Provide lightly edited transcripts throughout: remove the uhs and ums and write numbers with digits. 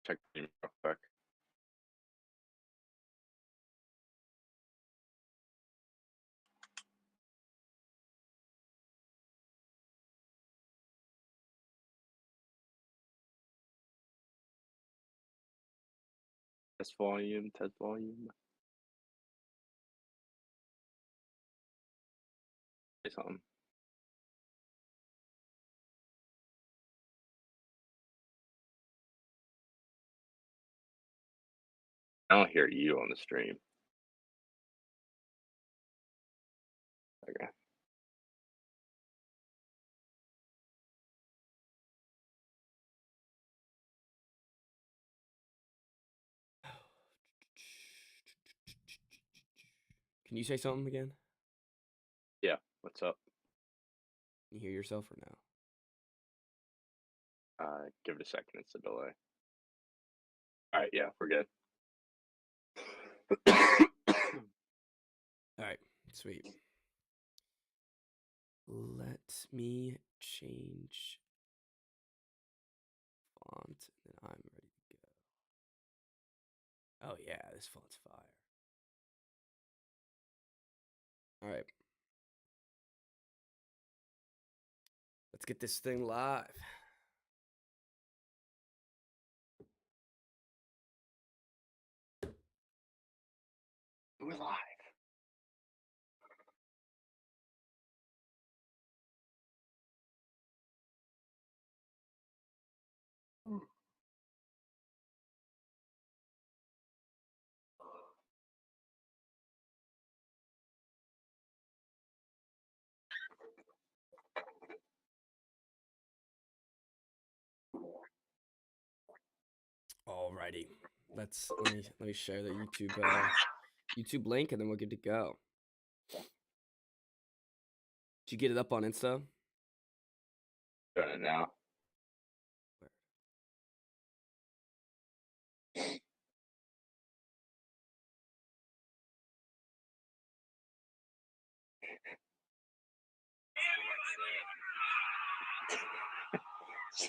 Check the email real quick. Test volume, test volume. Say something. I don't hear you on the stream. Okay. Can you say something again? Yeah. What's up? Can you hear yourself or no? Give it a second. It's a delay. All right. Yeah, we're good. All right, sweet. Let me change font and I'm ready to go. Oh yeah, this font's fire. All right. Let's get this thing live. We're live. Alrighty. Let me share the YouTube link and then we're good to go. Did you get it up on Insta? Doing it now.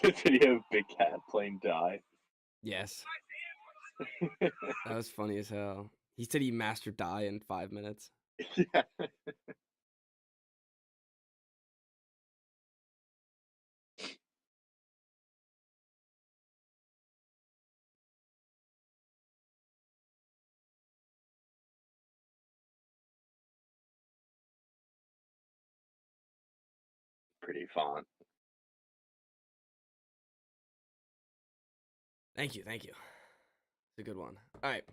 Video of Big Cat playing die. Yes. That was funny as hell. He said he mastered die in 5 minutes. Yeah. Pretty font. Thank you. It's a good one. All right.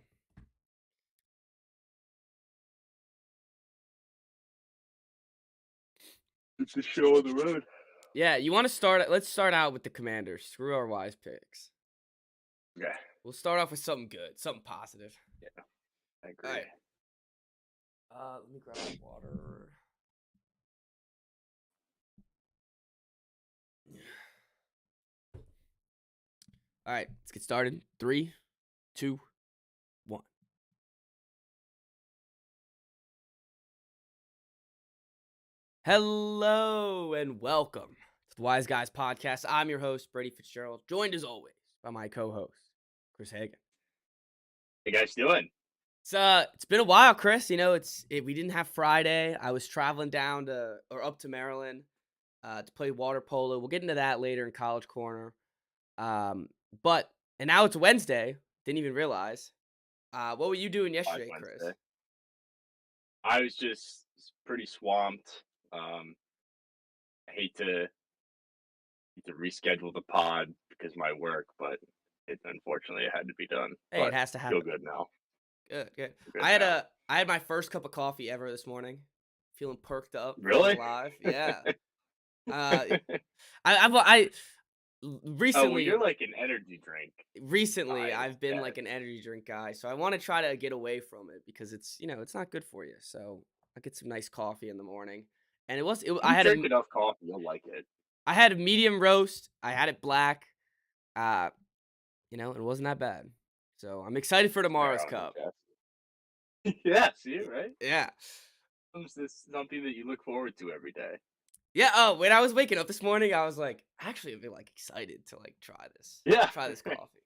It's the show on the road. Yeah, you want to start? Let's start out with the Commanders. Screw our wise picks. Okay. We'll start off with something good, something positive. Yeah, I agree. All right. Let me grab some water. All right, let's get started. 3, 2, 1. Hello and welcome to the Wise Guys Podcast. I'm your host, Brady Fitzgerald, joined as always by my co-host, Chris Hagan. How you guys doing? It's been a while, Chris. You know, we didn't have Friday. I was traveling up to Maryland to play water polo. We'll get into that later in College Corner. And now it's Wednesday. Didn't even realize. What were you doing yesterday, Chris? I was just pretty swamped. I hate to reschedule the pod because of my work, but unfortunately it had to be done. Hey, but it has to happen. Feel good now. Good. Good I now. had my first cup of coffee ever this morning. Feeling perked up. Really? Feeling alive. Yeah. I recently. Oh, well, you're like an energy drink. Recently, I've been like an energy drink guy, so I want to try to get away from it because it's not good for you. So I get some nice coffee in the morning, and I had drink enough coffee, you'll like it. I had a medium roast. I had it black. It wasn't that bad. So I'm excited for tomorrow's cup. Yeah, see, right? Yeah. This is something that you look forward to every day. Yeah. Oh, when I was waking up this morning, I was like, actually, I'd be like excited to like try this. Yeah. Try this coffee.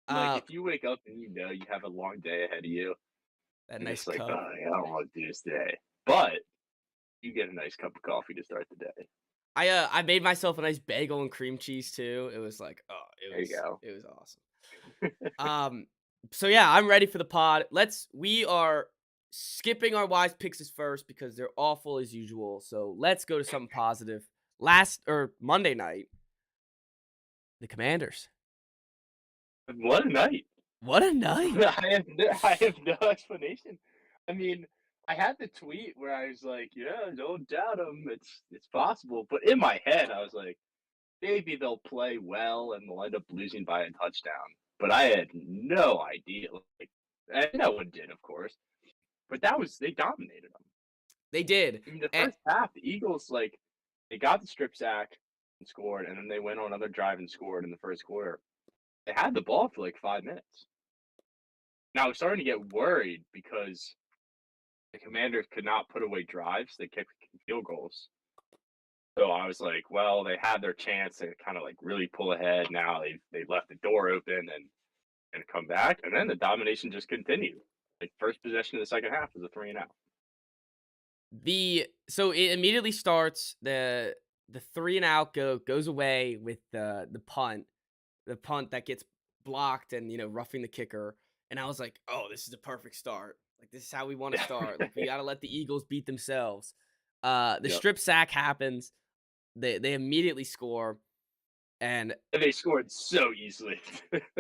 Like, Uh, if you wake up and you know you have a long day ahead of you, that and nice it's like, cup. "Oh, yeah, I don't wanna do this today." But you get a nice cup of coffee to start the day. I made myself a nice bagel and cream cheese too. It was like, oh, There you go. it was awesome. Um, so yeah, I'm ready for the pod. We are skipping our wise picks as first because they're awful as usual. So let's go to something positive. Last or Monday night, the Commanders. What a night. What a night. I have no explanation. I mean, I had the tweet where I was like, "Yeah, don't doubt him. It's possible." But in my head, I was like, maybe they'll play well and they'll end up losing by a touchdown. But I had no idea. Like, and no one did, of course. But they dominated them. They did. I mean, the And first half, the Eagles they got the strip sack and scored, and then they went on another drive and scored in the first quarter. They had the ball for like 5 minutes. Now I was starting to get worried because the Commanders could not put away drives. They kept kicking field goals. So I was like, well, they had their chance to kind of like really pull ahead. Now they left the door open and come back, and then the domination just continued. Like first possession of the second half was a 3-and-out. so it immediately starts the 3 and out goes away with the punt that gets blocked and roughing the kicker. And I was like, oh, this is a perfect start. Like this is how we want to start. Like we got to let the Eagles beat themselves. The Yep. strip sack happens. They immediately score, and And they scored so easily.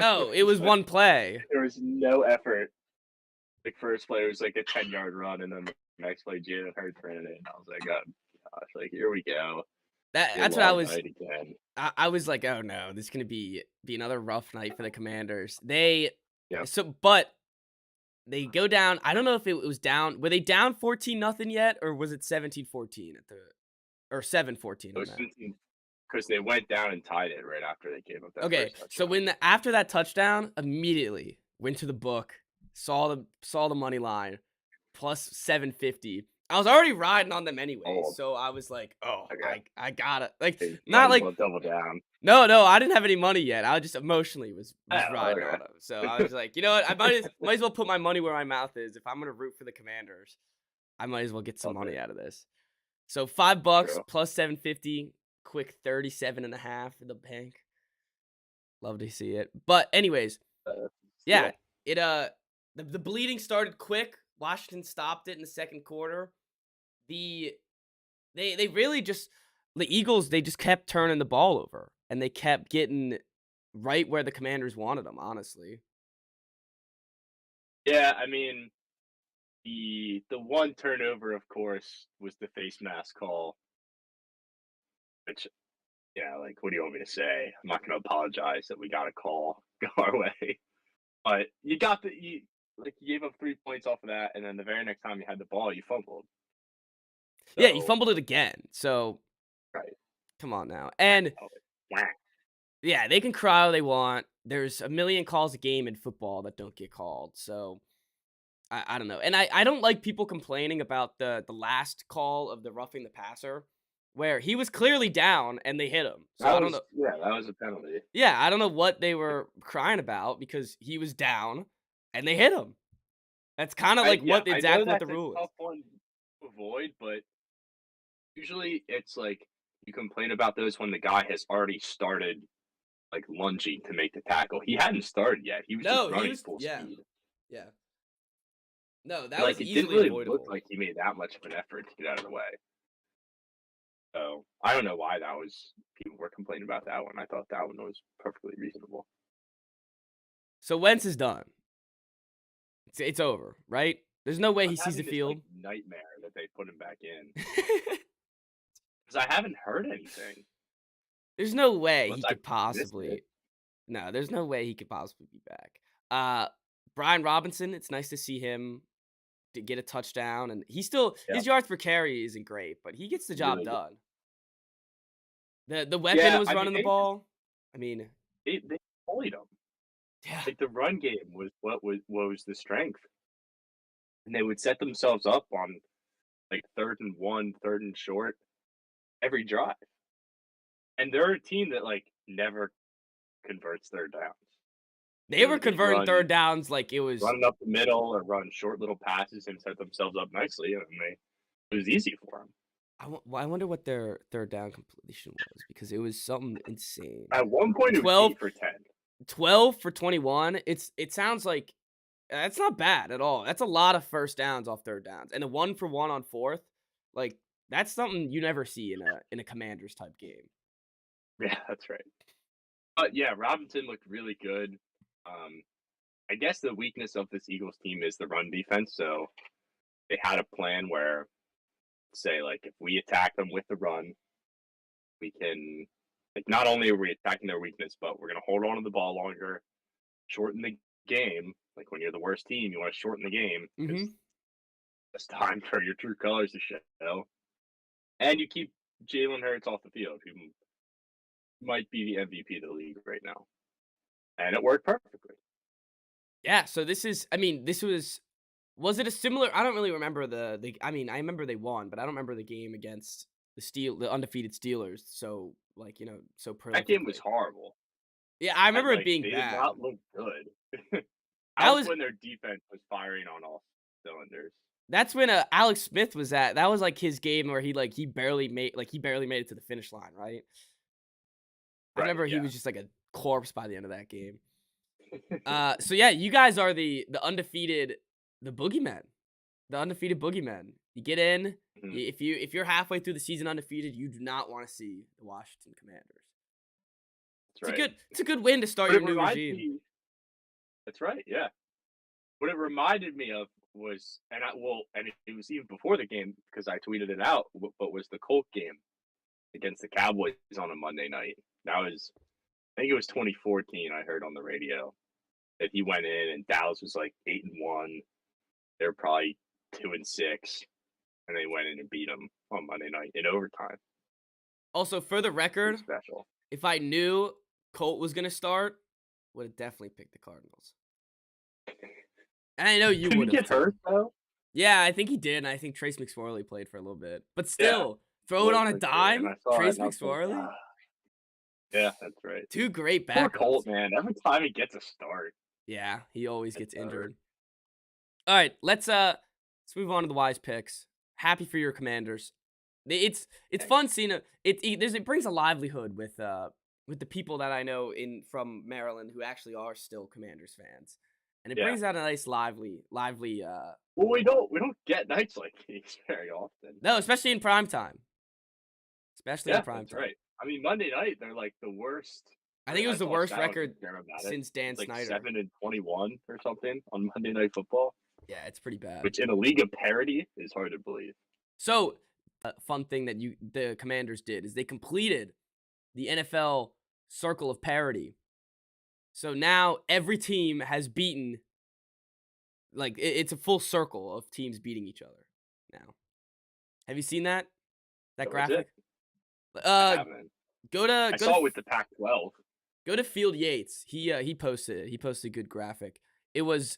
oh, it was one play. There was no effort. The first play was like a 10-yard run, and then the next play, Jalen Hurts ran it in. I was like, oh gosh, like here we go. A That's what I long was. night again. I was like, oh no, this is gonna be another rough night for the Commanders. Yep. But they go down. I don't know if it was down. Were they down 14-0 yet, or was it 17-14 at the or 7-14 It on was that? because they went down and tied it right after they gave up that Okay, first so touchdown. after that touchdown, immediately went to the book, saw the money line plus 750. I was already riding on them anyway, Oh, so I was like, oh, okay. I gotta like They not might as like well double down. no, I didn't have any money yet. I just emotionally was Oh, riding okay. on them. So I was like, you know what? I might as well put my money where my mouth is. If I'm gonna root for the Commanders, I might as well get some Love money it. out of this. So $5 True. plus 750, quick 37.5 in the bank. Love to see it. But anyways, yeah, Steal. it the bleeding started quick. Washington stopped it in the second quarter. The they really just the Eagles, they just kept turning the ball over and they kept getting right where the Commanders wanted them, honestly. Yeah, I mean the one turnover, of course, was the face mask call, which yeah, like what do you want me to say? I'm not going to apologize that we got a call go our way, but you gave up 3 points off of that, and then the very next time you had the ball, you fumbled. Yeah, you So fumbled it again. So right, come on now. And whack. yeah, they can cry all they want. There's a million calls a game in football that don't get called. So I don't know. And I don't like people complaining about the last call of the roughing the passer where he was clearly down and they hit him. So I don't know. That was a penalty. Yeah, I don't know what they were crying about because he was down and they hit him. That's kind of like I know what the that's a rule is. tough one to avoid, but usually it's like you complain about those when the guy has already started like lunging to make the tackle. He hadn't started yet. He was just No, he running was full yeah. speed. Yeah. No, that was Like it didn't easily really look avoidable. like he made that much of an effort to get out of the way. So I don't know why that was. People were complaining about that one. I thought that one was perfectly reasonable. So Wentz is done. It's over, right? There's no way I'm he sees the having this like field. nightmare that they put him back in because I haven't heard anything There's no way he unless could I missed it. possibly. No, there's no way he could possibly be back. Brian Robinson, it's nice to see him to get a touchdown, and Yeah, his yards per carry isn't great, but he gets the job really good. done. The weapon Yeah, was I mean running the ball. I mean, they bullied him. yeah, Like the run game was what was the strength, and they would set themselves up on like 3rd and 1, 3rd and short every drive. And they're a team that like never converts third downs. They were would just converting third downs like it was. running up the middle or run short little passes and set themselves up nicely, and it was easy for them. I wonder what their third down completion was because it was something insane. At one point, it was 12 8 for 10. 12 for 21. It sounds like that's not bad at all. That's a lot of first downs off third downs, and a 1-for-1 on fourth. Like that's something you never see in a Commanders type game. Yeah, that's right. But yeah, Robinson looked really good. I guess the weakness of this Eagles team is the run defense. So they had a plan where, say, like if we attack them with the run, we can, like, not only are we attacking their weakness, but we're going to hold on to the ball longer, shorten the game. Like when you're the worst team, you want to shorten the game because it's time for your true colors to show. And you keep Jalen Hurts off the field, who might be the MVP of the league right now. And it worked perfectly. Yeah, so this was it a similar? I don't really remember I remember they won, but I don't remember the game against the undefeated Steelers. So like, so That game was prolifically. horrible. Yeah, I remember Like, it being they bad. did not look good. That That was was when their defense was firing on all cylinders. that's when Alex Smith was at. That was like his game where he barely made it to the finish line, right? I Right, remember he yeah. was just like a corpse by the end of that game. So yeah, you guys are the undefeated, the boogeymen, the undefeated boogeymen. You get in. Mhm. If you're halfway through the season undefeated, you do not want to see the Washington Commanders. That's right. It's a good win to start But your new regime. That's right, yeah. What it reminded me of was, and it was even before the game because I tweeted it out, but was the Colt game against the Cowboys on a Monday night. That was, I think it was 2014. I heard on the radio that he went in and Dallas was like 8-1. They're probably 2-6, and they went in and beat them on Monday night in overtime. Also, for the Pretty record, special. if I knew Colt was gonna start, would have definitely picked the Cardinals. And I know you Did he would have. get hurt though? Yeah, I think he did, and I think Trace McSorley played for a little bit. But Yeah, still, throw it on a looked like it, and dime, I saw it, Trace and I was like, McSorley. "Ah." Yeah, that's right. Two great Poor backups. Colt, man. Every time he gets a start, Yeah, he always gets hurt. injured. All right, let's move on to the wise picks. Happy for your Commanders. It's fun seeing it brings a livelihood with the people that I know from Maryland who actually are still Commanders fans. And it Yeah. brings out a nice lively Well, we don't get nights like these very often. no, especially in prime time. Especially in prime That's time. right. I mean, Monday night they're like the worst. I think it was the worst record since Dan It's like Snyder. 7-21 or something on Monday Night Football, Yeah, it's pretty bad. which in a league of parity is hard to believe. So, a fun thing that the Commanders did is they completed the NFL circle of parity. So now every team has beaten, like it's a full circle of teams beating each other now. Have you seen that That was graphic? it. I haven't. I saw it with the Pac-12. Go to Field Yates. He posted it. He posted a good graphic. It was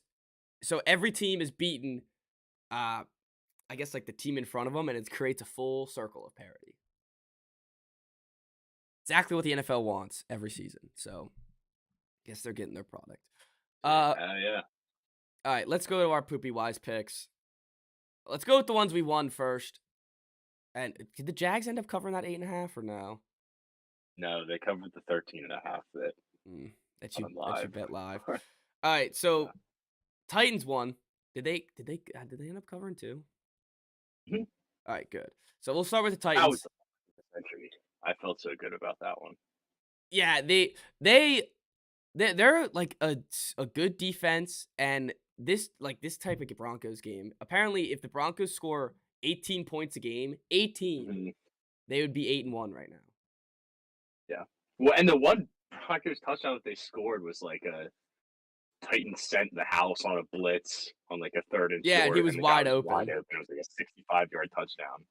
so every team is beaten. I guess like the team in front of them, and it creates a full circle of parity. Exactly what the NFL wants every season. So, I guess they're getting their product. Yeah. All right, let's go to our poopy wise picks. Let's go with the ones we won first. And did the Jags end up covering that 8.5 or no? No, they covered the 13.5 that That you bet live. All right, so Titans won. Did they end up covering too? Mhm. All right, good. So we'll start with the That Titans. was the century. I felt so good about that one. Yeah, they're like a good defense, and this type of Broncos game. Apparently, if the Broncos score 18 points a game, 18, Mhm. they would be 8-1 right now. Yeah. Well, and the one Broncos touchdown that they scored was like a Titans sent the house on a blitz on like a 3rd and Yeah, short. he was and the wide guy open. Wide open. It was like a 65-yard touchdown.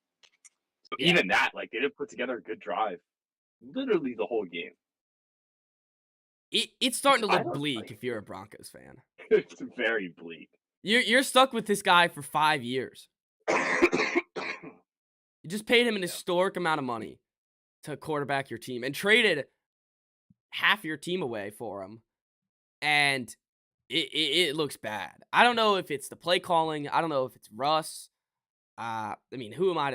So Yeah. even that, like, they didn't put together a good drive. Literally the whole game. It's starting to I look don't bleak like if you're a Broncos fan. It's very bleak. You're stuck with this guy for 5 years. You just paid him an historic amount of money to quarterback your team and traded half your team away for him. and it looks bad. I don't know if it's the play calling. I don't know if it's Russ. I mean, who am I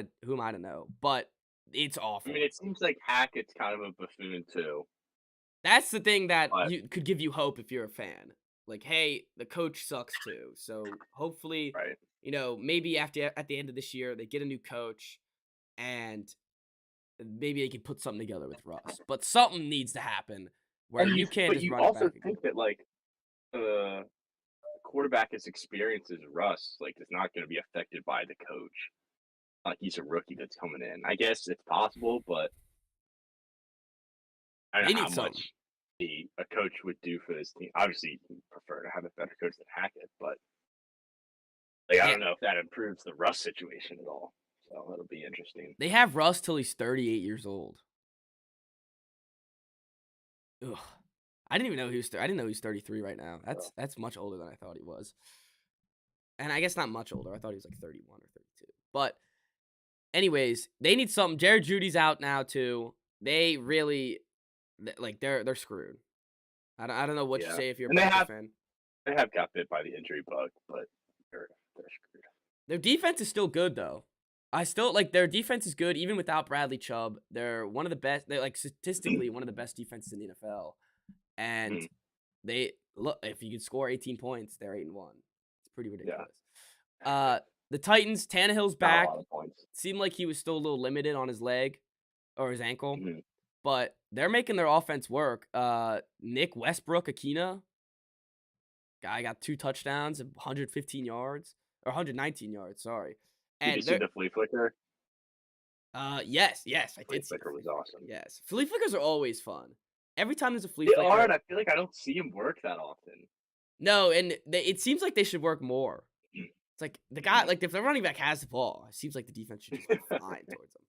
to know? But it's I mean, awful. it seems like Hackett's kind of a buffoon too, That's the thing that but you could give you hope if you're a fan. Like, hey, the coach sucks too. So hopefully, right. maybe after at the end of this year they get a new coach and maybe they can put something together with Russ. But something needs to happen where you can't But just you run it also back again. think that like the quarterback as experienced as Russ, like, is not going to be affected by the coach. Like he's a rookie that's coming in. I guess it's possible, but I don't They know how need something. much a coach would do for this team. Obviously, you prefer to have a better coach than Hackett, but like I Yeah, don't know if that improves the Russ situation at all. So it'll be interesting. they have Russ till he's 38 years old. Ugh. I didn't even know he was. I didn't know he was 33 right now. So That's much older than I thought he was. And I guess not much older. I thought he was like 31 or 32. But anyways, they need something. Jared Judy's out now too. They really like they're screwed. I don't know what you yeah, say if you're a and Broncos fan. they have got bit by the injury bug, but they're screwed. Their defense is still good though. I still like their defense is good even without Bradley Chubb. They're one of the best. They're like statistically one of the best defenses in the NFL. And Mhm. they look if you could score 18 points, they're 8-1. It's pretty Yeah, ridiculous. The Titans, Tannehill's not a back. lot of points. Seemed like he was still a little limited on his leg or his ankle, Mhm. but they're making their offense work. Nick Westbrook Akina, guy got 2 touchdowns and 115 yards or 119 yards, sorry. Did you And see they're the flea flicker? yes, I Flea did see the flicker flea was flicker. awesome. Yes. Flea flickers are always fun. Every time there's a flea They are, flicker, and I feel like I don't see him work that often. no, and it seems like they should work more. It's like the guy, Mhm. like if the running back has the ball, it seems like the defense should just be fine towards them.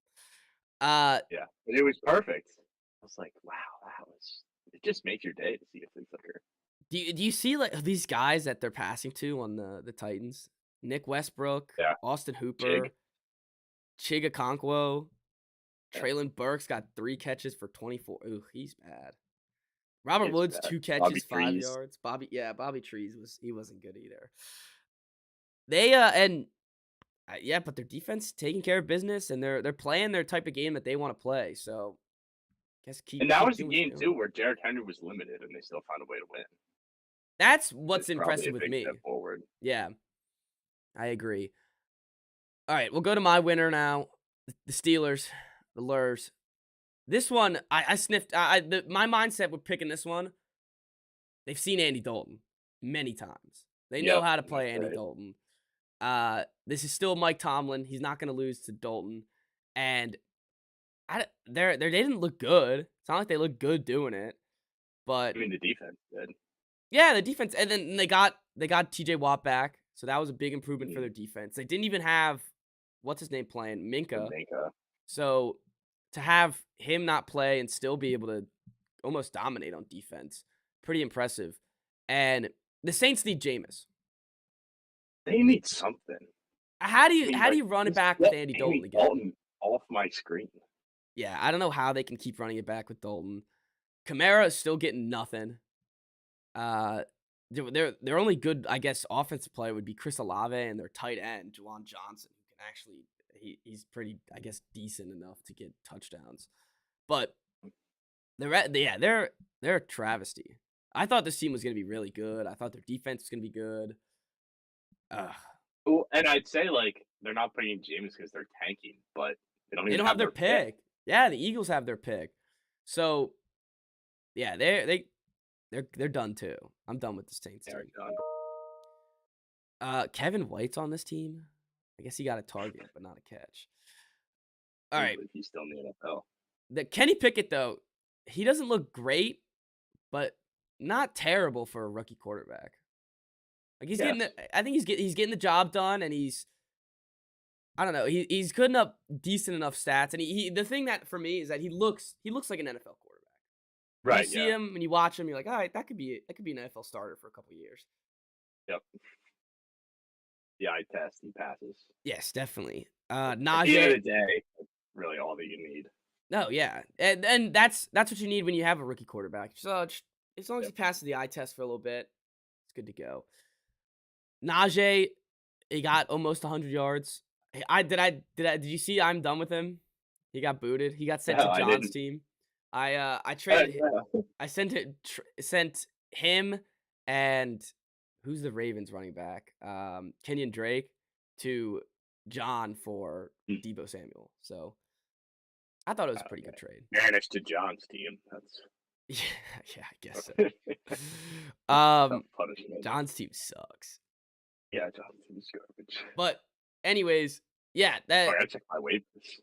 Uh, Yeah, and it was perfect. I was like, wow, that was. It just makes your day to see a flea flicker. do you see like these guys that they're passing to on the Titans? Nick Westbrook, Yeah, Austin Chig. Hooper, Chiga Okonkwo, Yeah, Traylon Burks got 3 catches for 24. Ooh, he's bad. Robert it's Woods bad. 2 Bobby catches, 5 Trees. yards. Bobby Trees wasn't good either. They and yeah, but their defense taking care of business and they're playing their type of game that they want to play. So guess And keep that keep was a doing what game you're too doing. where Derrick Henry was limited, and they still found a way to win. That's what's It's probably impressive a with big step me. forward. Yeah, I agree. All right, we'll go to my winner now. The Steelers, the Lurs. This one, I sniffed. My mindset with picking this one. They've seen Andy Dalton many times. They know Yep, how to that's play Andy right. Dalton. This is still Mike Tomlin. He's not going to lose to Dalton, and they didn't look good. It's not like they look good doing it, I but mean, the defense did. yeah, the defense. And then they got T.J. Watt back, so that was a big improvement for Mhm. their defense. They didn't even have what's his name playing Minka. Minka. So to have him not play and still be able to almost dominate on defense, pretty impressive. And the Saints need Jameis. They need something. How do I you mean, how do like, you run it just back with get Andy Dalton Andy again? Dalton off my screen. Yeah, I don't know how they can keep running it back with Dalton. Kamara is still getting nothing. Uh, their only good, I guess, offensive player would be Chris Olave and their tight end Juwan Johnson, who can actually he's pretty, I guess, decent enough to get touchdowns. But they're a travesty. I thought this team was gonna be really good. I thought their defense was gonna be good. Ugh. Well, and I'd say like they're not putting James because they're tanking, but they don't They even don't have have their their pick. pick. Yeah, the Eagles have their pick. So yeah, they're done too. I'm done with the Saints They're team. done. Kevin White's on this team. I guess he got a target, but not a catch. All Can't right. believe he's still in the NFL. The Kenny Pickett though, he doesn't look great, but not terrible for a rookie quarterback. Like he's getting Yes. the, I think he's getting the job done, and I don't know, he's good enough, decent enough stats, and the thing that for me is that he looks like an NFL quarterback. When you Right. see Yeah. him and you watch him, you're like, all right, that could be an NFL starter for a couple years. Yep. The eye test. He passes. Yes, definitely. At the end Najee. of the day, that's really all that you need. No, yeah, and that's what you need when you have a rookie quarterback. So just as long as Yep. he passes the eye test for a little bit, it's good to go. Najee, he got almost 100 yards. Did you see I'm done with him? He got booted. He got sent to No, I John's didn't. team. I traded Yeah. I sent him and who's the Ravens running back? Kenyon Drake to John for Hmm. Debo Samuel. So I thought it was a pretty good Okay. trade. Vanished to John's team. That's Yeah, yeah, I guess so. tough punishment. John's team sucks. Yeah, John's team is garbage. But anyways, yeah, Oh, I gotta check my waivers.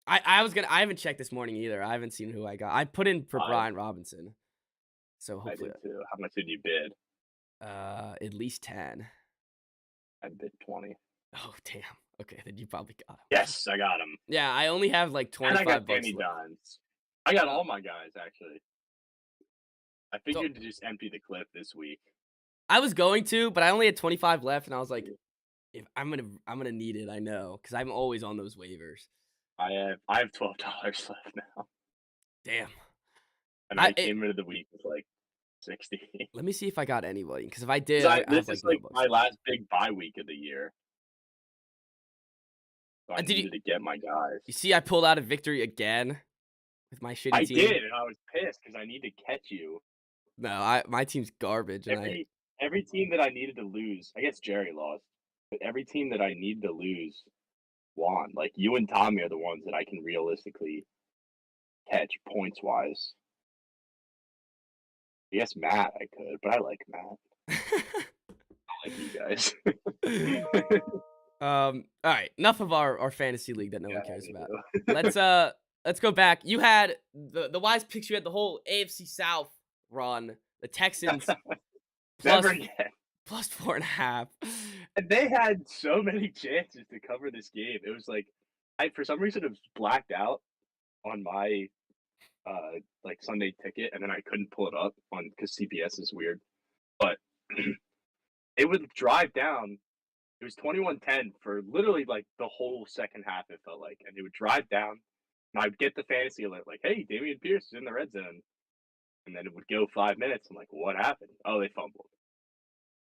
I haven't checked this morning either. I haven't seen who I got. I put in for I Brian Robinson. So I hopefully did too. How much did you bid? at least 10. I bid 20. Oh, damn. Okay, then you probably got him. Yes, I got him. Yeah, I only have like And I 25 got bucks Danny left. Dimes. I got all my guys actually. I So figured to just empty the clip this week. I was going to, but I only had 25 left, and I was like, if I'm gonna need it, I know, because I'm always on those waivers. I have $12 left now, Damn. and I came into the week with like 60. Let me see if I got anybody, because if I 'Cause did, I this have is like like no bucks my left. last big bye week of the year, so I Did you needed to get my guys. you see I pulled out a victory again with my shitty I team? did, and I was pissed because I need to catch you. No, my team's garbage, and Every team that I needed to lose, I guess Jerry lost, but every team that I needed to lose won. Like you and Tommy are the ones that I can realistically catch points wise. I guess Matt I could, but I like Matt. I like you guys. All right, enough of our fantasy league that no one Yeah, cares me about. too. Let's go back. You had the wise picks. You had the whole AFC South run. The Texans plus Never again. plus 4.5. And they had so many chances to cover this game. It was like I for some reason it was blacked out on my like Sunday ticket, and then I couldn't pull it up on because CBS is weird. But it would drive down. It was 21-10 for literally like the whole second half. It felt like, and it would drive down, and I'd get the fantasy alert like, "Hey, Damian Pierce is in the red zone," and then it would go 5 minutes. I'm like, "What happened? Oh, they fumbled."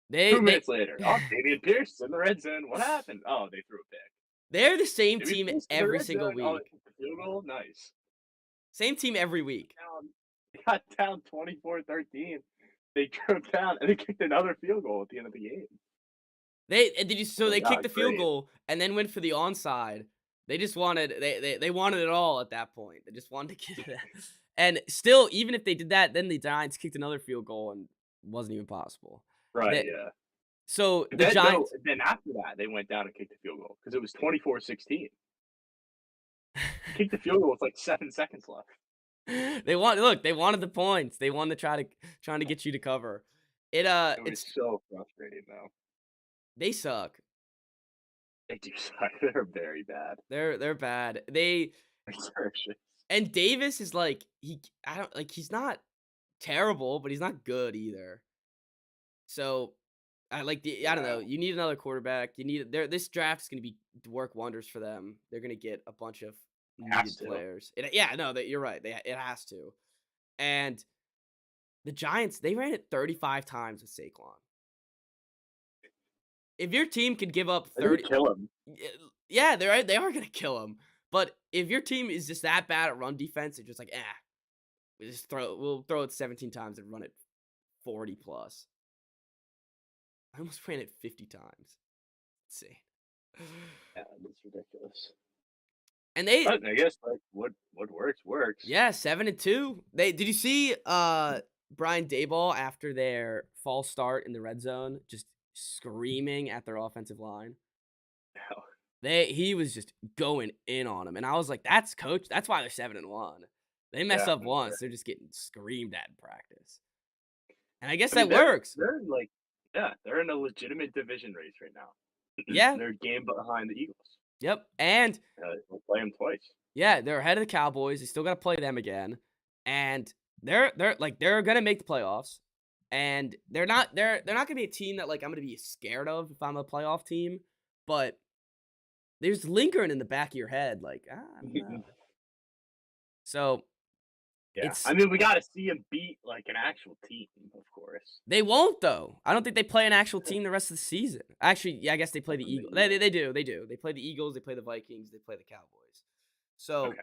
They 2 minutes later, oh, Damian Pierce is in the red zone. What happened? Oh, they threw a pick. they're the same Damian team Pierce in the every red single zone. Oh, week. they kicked the field goal. Nice. Same team every week. They got down 24-13. They drove down and they kicked another field goal at the end of the game. They Oh, kicked God, the field great. goal and then went for the onside. They just wanted they wanted it all at that point. They just wanted to get it. And still, even if they did that, then the Giants kicked another field goal and it wasn't even possible. Right, yeah. So the Then, Giants then after that, they went down and kicked the field goal because it was 24-16. Kicked the field goal with like 7 seconds left. they wanted the points. They wanted to trying to get you to cover. It was It's so frustrating, though. they suck. They do suck. They're very bad. They're bad. They're atrocious. And Davis is like he's not terrible, but he's not good either. So I don't know. Yeah. You need another quarterback. This draft is going to work wonders for them. They're going to get a bunch of Has needed to. players. You're right. It has to. And the Giants, they ran it 35 times with Saquon. If your team could give up They're gonna 30, kill him. yeah, they are going to kill him. But if your team is just that bad at run defense, it's just like, we'll throw it 17 times and run it 40 plus. I almost ran it 50 times. Insane. Yeah, it's ridiculous. And But I guess like what works. yeah, 7-2. Did you see Brian Daboll after their false start in the red zone just screaming at their offensive line? No. He was just going in on him, and I was like, that's why they're 7-1. They mess up once, they're just getting screamed at in practice. And I guess that works. They're like, they're in a legitimate division race right now. Yeah. They're a game behind the Eagles. Yep. And we'll play them twice. yeah, they're ahead of the Cowboys. They still got to play them again, and they're gonna make the playoffs. And they're not gonna be a team that like I'm gonna be scared of if I'm a playoff team, but there's lingering in the back of your head like I don't know. So Yeah, It's I mean, we got to see him beat like an actual team, of course. They won't though. I don't think they play an actual team the rest of the season. Actually, yeah, I guess they play the From the Eagles. They, Eagles. they, they do. They do. They play the Eagles. They play the Vikings. They play the Cowboys. So Okay,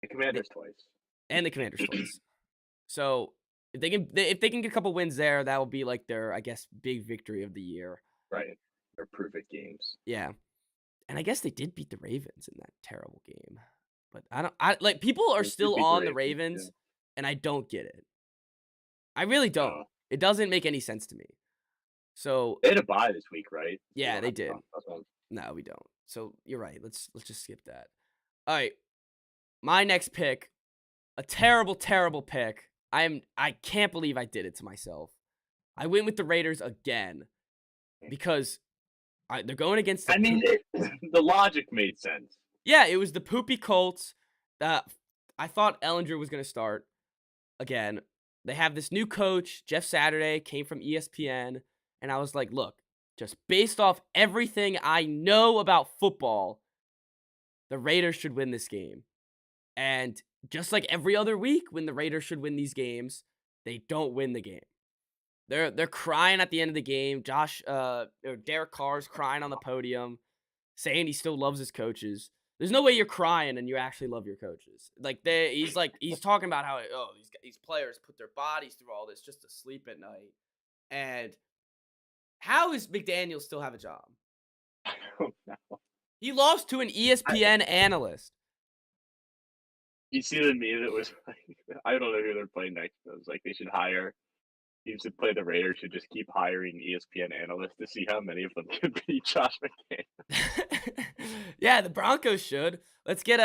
the they, Commanders twice. and the Commanders twice. So if they can get a couple wins there, that will be like their, I guess, big victory of the year. Right, they're prove-it games. Yeah, and I guess they did beat the Ravens in that terrible game. But I don't. I like people are They did still beat the on the Ravens, yeah. Ravens, and I don't get it. I really don't. Oh, It doesn't make any sense to me. So they had a bye this week, right? So we yeah, don't they have to did. talk about them. No, we don't. So you're right. Let's just skip that. All right, my next pick, a terrible, terrible pick. I can't believe I did it to myself. I went with the Raiders again because they're going against the I mean, the logic made sense. yeah, it was the poopy Colts. I thought Ellinger was gonna start again. They have this new coach, Jeff Saturday, came from ESPN, and I was like, look, just based off everything I know about football, the Raiders should win this game. And just like every other week when the Raiders should win these games, they don't win the game. They're crying at the end of the game. Or Derek Carr's crying on the podium, saying he still loves his coaches. There's no way you're crying and you actually love your coaches. He's talking about how these players put their bodies through all this just to sleep at night. And how is McDaniel still have a job? I don't know. He lost to an ESPN analyst. You see the meme that was like, I don't know who they're playing next. It was like they should hire teams that play the Raiders should just keep hiring ESPN analysts to see how many of them can beat Josh McDaniels. Yeah, the Broncos should. Let's get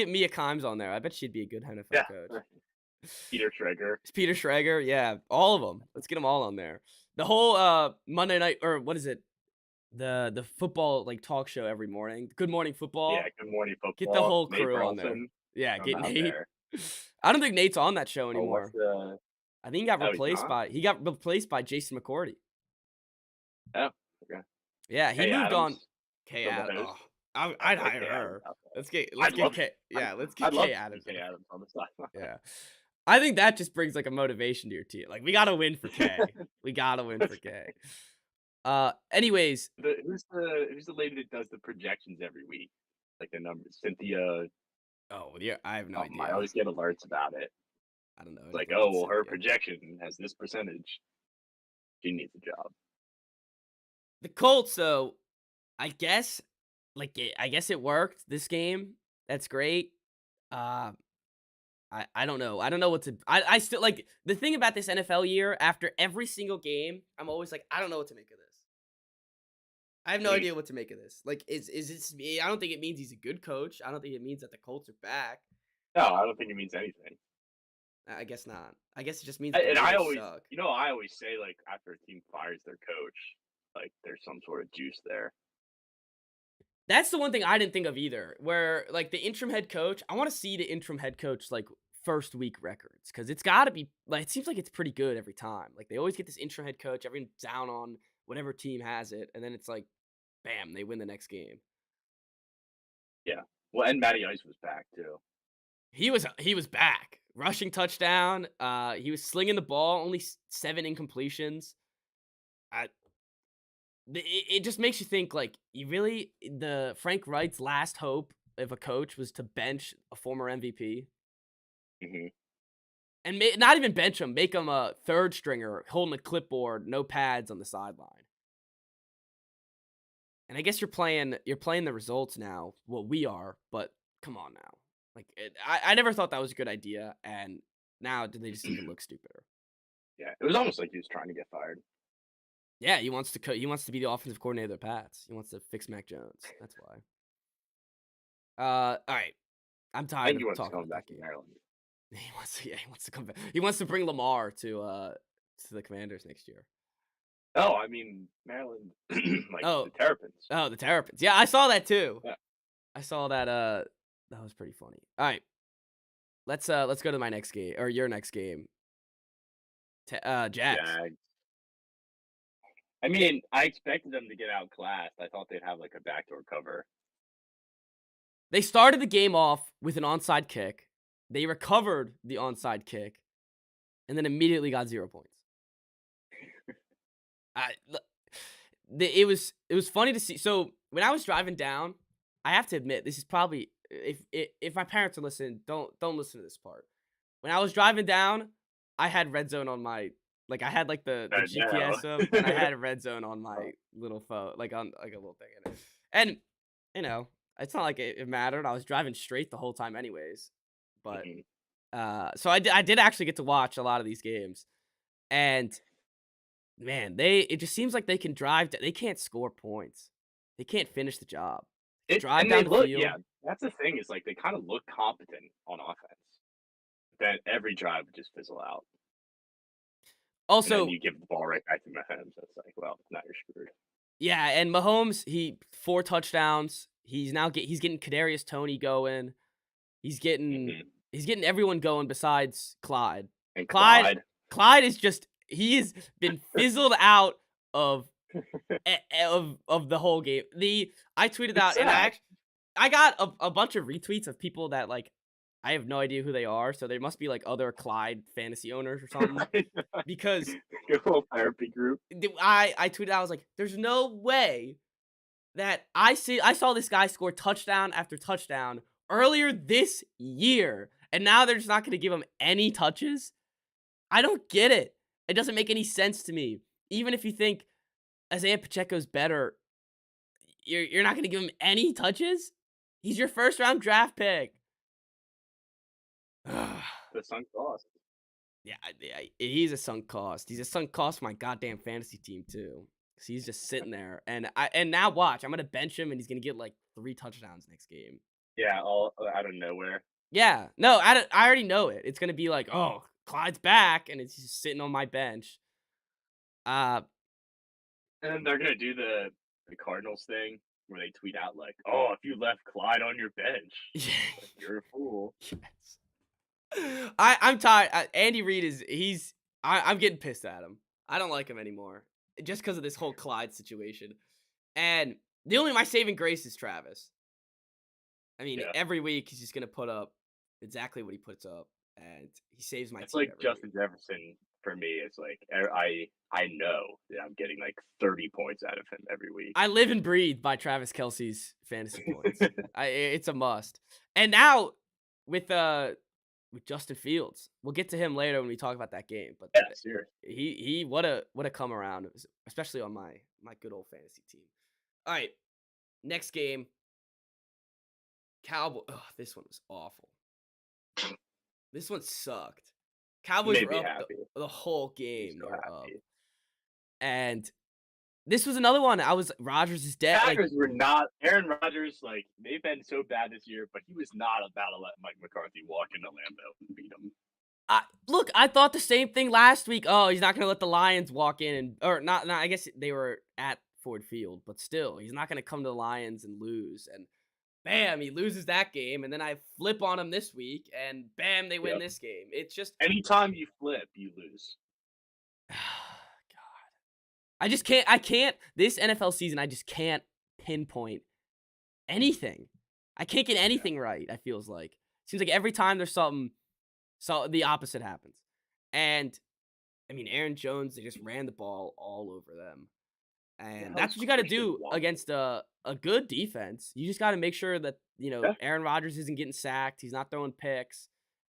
Mia Kimes on there. I bet she'd be a good NFL Yeah, coach. Peter Schrager. It's Peter Schrager, yeah, all of them. Let's get them all on there. The whole Monday night, or what is it? The football like talk show every morning. Good Morning Football. Yeah, Good Morning Football. Get the whole Nate crew on there. Burleson. Yeah, I'm get out Nate. there. I don't think Nate's on that show Oh, anymore. what's the? I think he got Oh, he's replaced not? by Jason McCourty. Oh, okay. Yeah, he Kay moved on. Adams. Kay Still the Adams. host. I'd Like hire Kay her. Adams out there. Let's get love Kay. it. Yeah, let's get I'd love Kay to see Adams. Kay Adams on the sideline. Yeah. I think that just brings like a motivation to your team. Like we gotta win for Kay. We gotta win for Kay. Anyways, Who's the lady that does the projections every week? Like the numbers, Cynthia. oh yeah, I have no idea. I always get alerts about it. I don't know. It's like, anything oh about well, her Cynthia. projection has this percentage. She needs a job. The Colts, though, I guess, I guess it worked this game. That's great. Uh, I don't know. I don't know what to. I still like the thing about this NFL year. After every single game, I'm always like, I don't know what to make of this. I have no Mhm. idea what to make of this. Like, is this? I don't think it means he's a good coach. I don't think it means that the Colts are back. No, I don't think it means anything. I guess not. I guess it just means that the And I Raiders always, suck. I always say like after a team fires their coach, like there's some sort of juice there. That's the one thing I didn't think of either. Where like the interim head coach, I want to see the interim head coach like first week records because it's got to be like it seems like it's pretty good every time. Like they always get this interim head coach, everyone's down on whatever team has it, and then it's like, bam, they win the next game. Yeah. Well, and Matty Ice was back too. He was back, rushing touchdown. He was slinging the ball, only 7 incompletions. It just makes you think like the Frank Wright's last hope of a coach was to bench a former MVP. Hmm. And not even bench him, make him a third stringer, holding a clipboard, no pads on the sideline. And I guess you're playing the results now. Well, we are, but come on now. Like I never thought that was a good idea, and now do they just even look stupider? Yeah, it was almost like he was trying to get fired. Yeah, he wants to be the offensive coordinator of the Pats. He wants to fix Mac Jones. That's why. All right. I'm I tired think he of wants to talking come about back that to game. Maryland. He wants to come back. He wants to bring Lamar to the Commanders next year. Oh, I mean Maryland, like Oh. the Terrapins. Oh, the Terrapins. Yeah, I saw that too. Yeah. I saw that. That was pretty funny. All right, let's go to my next game or your next game. Jags. Jags. I mean, I expected them to get outclassed. I thought they'd have like a backdoor cover. They started the game off with an onside kick. They recovered the onside kick and then immediately got 0 points. I l it was funny to see. So, when I was driving down, I have to admit, this is probably if my parents are listening, don't listen to this part. When I was driving down, I had red zone on my like, I had, like, the I know. GPS up, and I had a red zone on my little phone, like, on like, a little thing in it. And, you know, it's not like it mattered. I was driving straight the whole time anyways. But, Mhm. so I did actually get to watch a lot of these games. And, man, it just seems like they can they can't score points. They can't finish the job. Drive And they down the look, field. yeah, that's the thing is, like, they kinda look competent on offense. Then every drive would just fizzle out, and then Also, you give the ball right back to Mahomes, it's like, well, now you're screwed. yeah, and Mahomes, he 4 touchdowns. He's getting Kadarius Toney going. He's getting Mhm. he's getting everyone going besides Clyde. And Clyde Clyde. Clyde is just he has been fizzled out of of the whole game. I tweeted It's out, and sad. I got a bunch of retweets of people that, like, I have no idea who they are, so they must be, like, other Clyde fantasy owners or something, because Good old therapy group. I tweeted out, I was like, "There's no way that I saw this guy score touchdown after touchdown earlier this year, and now they're just not gonna give him any touches? I don't get it. It doesn't make any sense to me. Even if you think Isaiah Pacheco's better, you're not gonna give him any touches? He's your first round draft pick." The sunk cost. Yeah, he's a sunk cost. He's a sunk cost for my goddamn fantasy team too. 'Cause he's just sitting there, and now watch, I'm gonna bench him, and he's gonna get like 3 touchdowns next game. Yeah, all out of nowhere. Yeah, no, I already know it. It's gonna be like, oh, Clyde's back, and it's just sitting on my bench. Uh, And they're gonna do the Cardinals thing where they tweet out like, "Oh, if you left Clyde on your bench, like, you're a fool." yes. I'm tired. Andy Reid I'm getting pissed at him. I don't like him anymore just because of this whole Clyde situation. And my saving grace is Travis. I mean, Yeah. every week he's just gonna put up exactly what he puts up, and he saves my It's team like every week. Justin Jefferson for me. It's like I know that I'm getting like 30 points out of him every week. I live and breathe by Travis Kelsey's fantasy points. It's a must. And now with with Justin Fields, we'll get to him later when we talk about that game. But Yeah, serious. he what a come around, especially on my good old fantasy team. All right, next game, Cowboy. Oh, this one was awful. This one sucked. Cowboys Made were me up happy. the whole I'm game. so They were up, happy. and this was another one. Rodgers is dead. Like, Packers were not Aaron Rodgers. Like they've been so bad this year, but he was not about to let Mike McCarthy walk into Lambeau and beat him. look, I thought the same thing last week. Oh, he's not gonna let the Lions walk in or not. I guess they were at Ford Field, but still, he's not gonna come to the Lions and lose. And bam, he loses that game, and then I flip on him this week, and bam, they win Yep. this game. It's just, Anytime you flip, you lose. God, I just can't. I can't. This NFL season, I just can't pinpoint anything. I can't get Yeah. anything right. I feels like seems like every time there's something, so the opposite happens. And I mean, Aaron Jones, they just ran the ball all over them. The And that's hell's what you got to Christian do Watson? against a good defense. You just got to make sure that, Yeah. Aaron Rodgers isn't getting sacked. He's not throwing picks.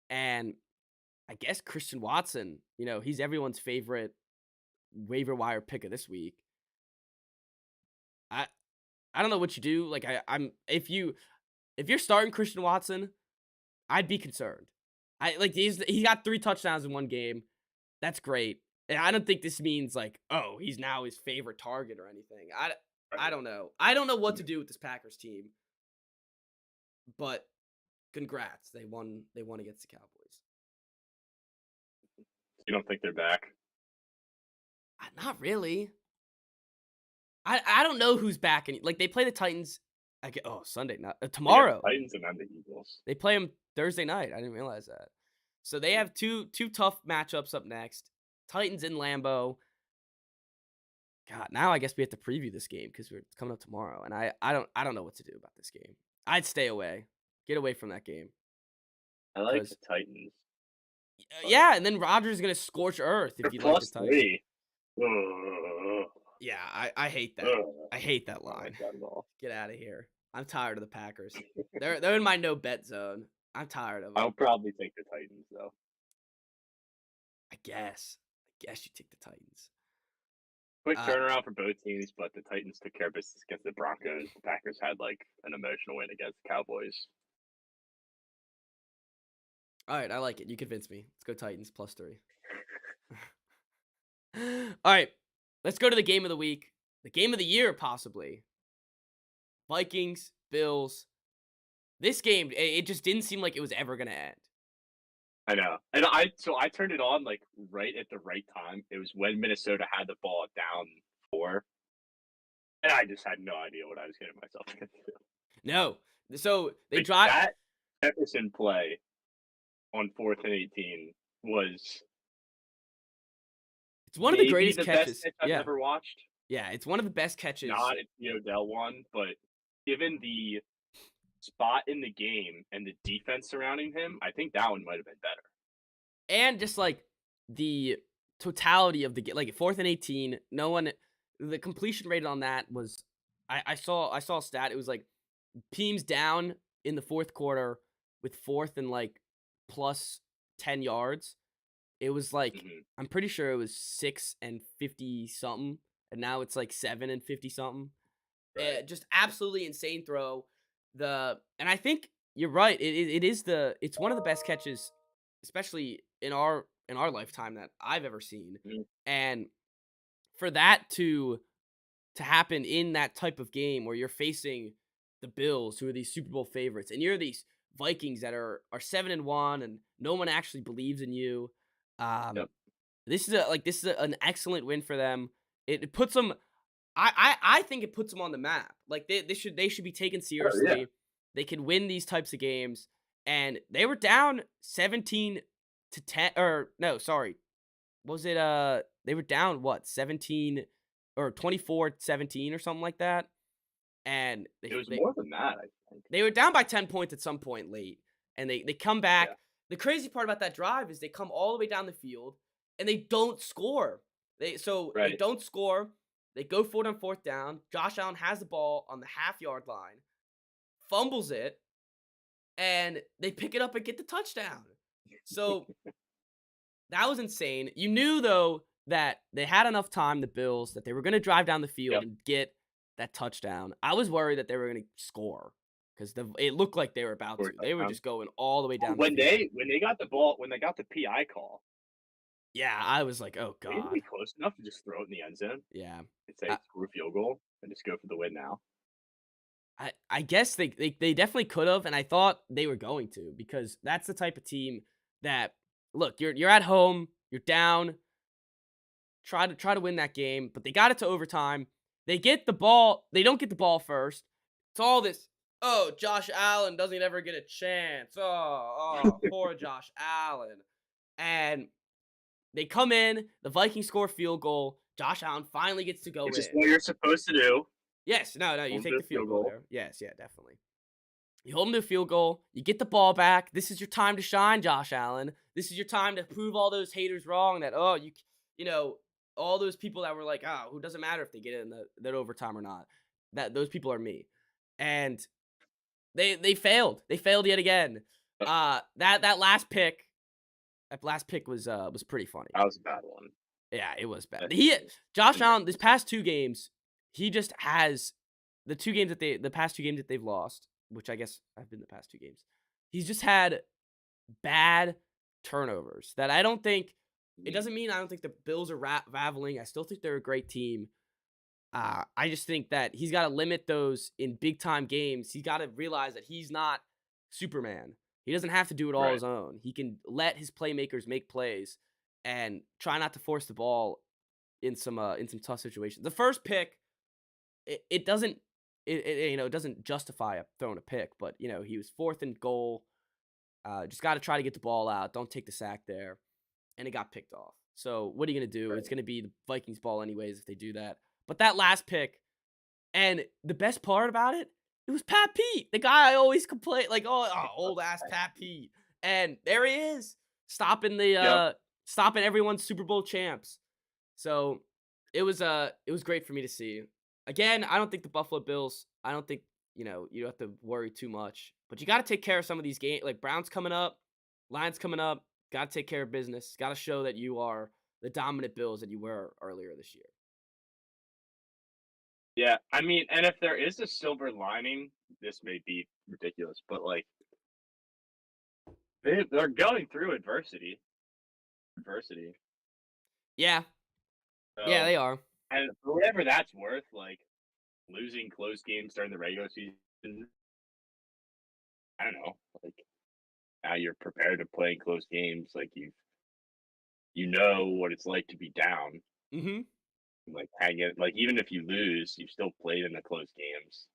And I guess Christian Watson, he's everyone's favorite waiver wire pick of this week. I I don't know what you do. Like, I'm if you're starting Christian Watson, I'd be concerned. He got 3 touchdowns in one game. That's great. And I don't think this means like, oh, he's now his favorite target or anything. I Right. don't know. I don't know what to do with this Packers team, but congrats. They won against the Cowboys. You don't think they're back? Not really. I don't know who's back like they play the Titans Sunday, not They got tomorrow. the Titans and then the Eagles. They play them Thursday night. I didn't realize that. So they have two tough matchups up next. Titans in Lambeau. God, now I guess we have to preview this game because it's coming up tomorrow, and I don't know what to do about this game. I'd stay away, get away from that game. I like the because Titans, but yeah, and then Rodgers is gonna scorch earth if they're you like the plus Titans. 3. Ugh, Yeah, I hate that. ugh. I hate that I don't like line. that at all. Get out of here. I'm tired of the Packers. They're in my no bet zone. I'm tired of I'll them. probably take the Titans though. I guess. I guess you take the Titans. Quick Uh, turnaround for both teams, but the Titans took care of business against the Broncos. The Packers had like an emotional win against the Cowboys. all right, I like it. You convinced me. Let's go Titans +3. All right, let's go to the game of the week, the game of the year, possibly. Vikings, Bills. This game, it just didn't seem like it was ever gonna end. I know, and I turned it on like right at the right time. It was when Minnesota had the ball down 4, and I just had no idea what I was getting myself into. No, so they Like drive. that Jefferson play on 4th and 18 was It's one of the maybe greatest the best catches. pitch I've Yeah, ever watched. yeah, it's one of the best catches. Not the Odell one, but given the spot in the game and the defense surrounding him, I think that one might have been better. And just like the totality of the game, like 4th and 18, no one, the completion rate on that was, I saw a stat. It was like teams down in the fourth quarter with 4th and like plus 10 yards. It was like, Hmm. I'm pretty sure it was 6 and 50 something, and now it's like 7 and 50 something. Right. Just absolutely insane throw. And I think you're right. It's one of the best catches, especially in our lifetime, that I've ever seen. Mhm. And for that to happen in that type of game where you're facing the Bills, who are these Super Bowl favorites, and you're these Vikings that are 7-1, and no one actually believes in you. Um, Yep. this is an excellent win for them. It puts them. I think it puts them on the map. Like they should be taken Oh yeah. seriously. They can win these types of games, and they were down 17-10, or no, sorry, was it they were down what, 17 or 24-17 or something like that, and It was more than that, I think. they were down by 10 points at some point late, and they come back. Yeah. The crazy part about that drive is they come all the way down the field and they don't score. They Right. don't score. They go for it on 4th down. Josh Allen has the ball on the half-yard line, fumbles it, and they pick it up and get the touchdown. So that was insane. You knew though that they had enough time, the Bills, that they were going to drive down the field Yep. and get that touchdown. I was worried that they were going to score because it looked like they were about Score to. They were touchdown. just going all the way down the When field. they got the ball, when they got the PI call, Yeah, I was like, oh they didn't god. be close enough to just throw it in the end zone Yeah. and say I, score a field goal and just go for the win now. I guess they definitely could have, and I thought they were going to, because that's the type of team that, look, you're at home, you're down, try to win that game, but they got it to overtime. They get the ball, they don't get the ball first. It's all this, oh, Josh Allen doesn't ever get a chance. Poor Josh Allen. And they come in, the Vikings score a field goal. Josh Allen finally gets to go Which is in. what you're supposed to do. Yes, no, you Hold take the the field field goal goal. there. Yes, yeah, definitely. You hold them to a field goal. You get the ball back. This is your time to shine, Josh Allen. This is your time to prove all those haters wrong. That you know, all those people that were like, who doesn't matter if they get it in that overtime or not. That those people are me, and they failed. They failed yet again. That last pick was pretty funny. That was a bad one. Yeah, it was bad. That's Josh Allen, this past 2 games, he just has the past 2 games that they've lost, which I guess have been the past 2 games. He's just had bad turnovers that I don't think. It doesn't mean I don't think the Bills are raveling. I still think they're a great team. I just think that he's got to limit those in big time games. He's got to realize that he's not Superman. He doesn't have to do it all Right. his own. He can let his playmakers make plays and try not to force the ball in some tough situations. The first pick, it doesn't it doesn't justify throwing a pick, but he was 4th and goal. Just got to try to get the ball out. Don't take the sack there, and it got picked off. So what are you gonna do? Right. It's gonna be the Vikings' ball anyways if they do that. But that last pick, and the best part about it, it was Pat Pete, the guy I always complain like, old ass Pat Pete, And there he is, stopping the Yep. stopping everyone's Super Bowl champs. So it was great for me to see. Again, I don't think the Buffalo Bills, I don't think, you have to worry too much. But you got to take care of some of these games, like Browns coming up, Lions coming up. Got to take care of business. Got to show that you are the dominant Bills that you were earlier this year. Yeah, I mean, and if there is a silver lining, this may be ridiculous, but like they're going through adversity. Yeah, yeah, So, they are. and for whatever that's worth, like losing close games during the regular season, I don't know, like now you're prepared to play in close games, like you know what it's like to be down, Hmm. like hang it, like even if you lose, you still played in the close games.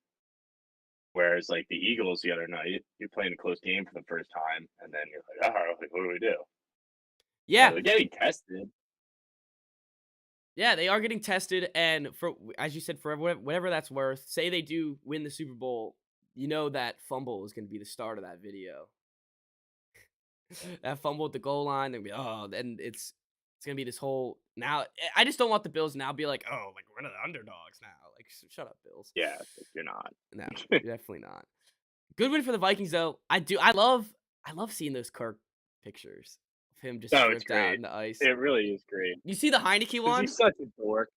Whereas like the Eagles the other night, you're playing a close game for the first time, and then you're like, oh, like, what do we do? Yeah, They're getting tested. yeah, they are getting tested, and for as you said, for whatever that's worth, say they do win the Super Bowl, that fumble is going to be the start of that video. That fumble at the goal line, they'll be then it's gonna be this whole now. I just don't want the Bills now be like, oh, like we're the underdogs now. Like, shut up, Bills. Yeah, like, you're not. No, definitely not. Good win for the Vikings though. I love seeing those Kirk pictures of him just No, it's stripped out great. in the ice. It really is great You see the Heineke because one? he's such a dork.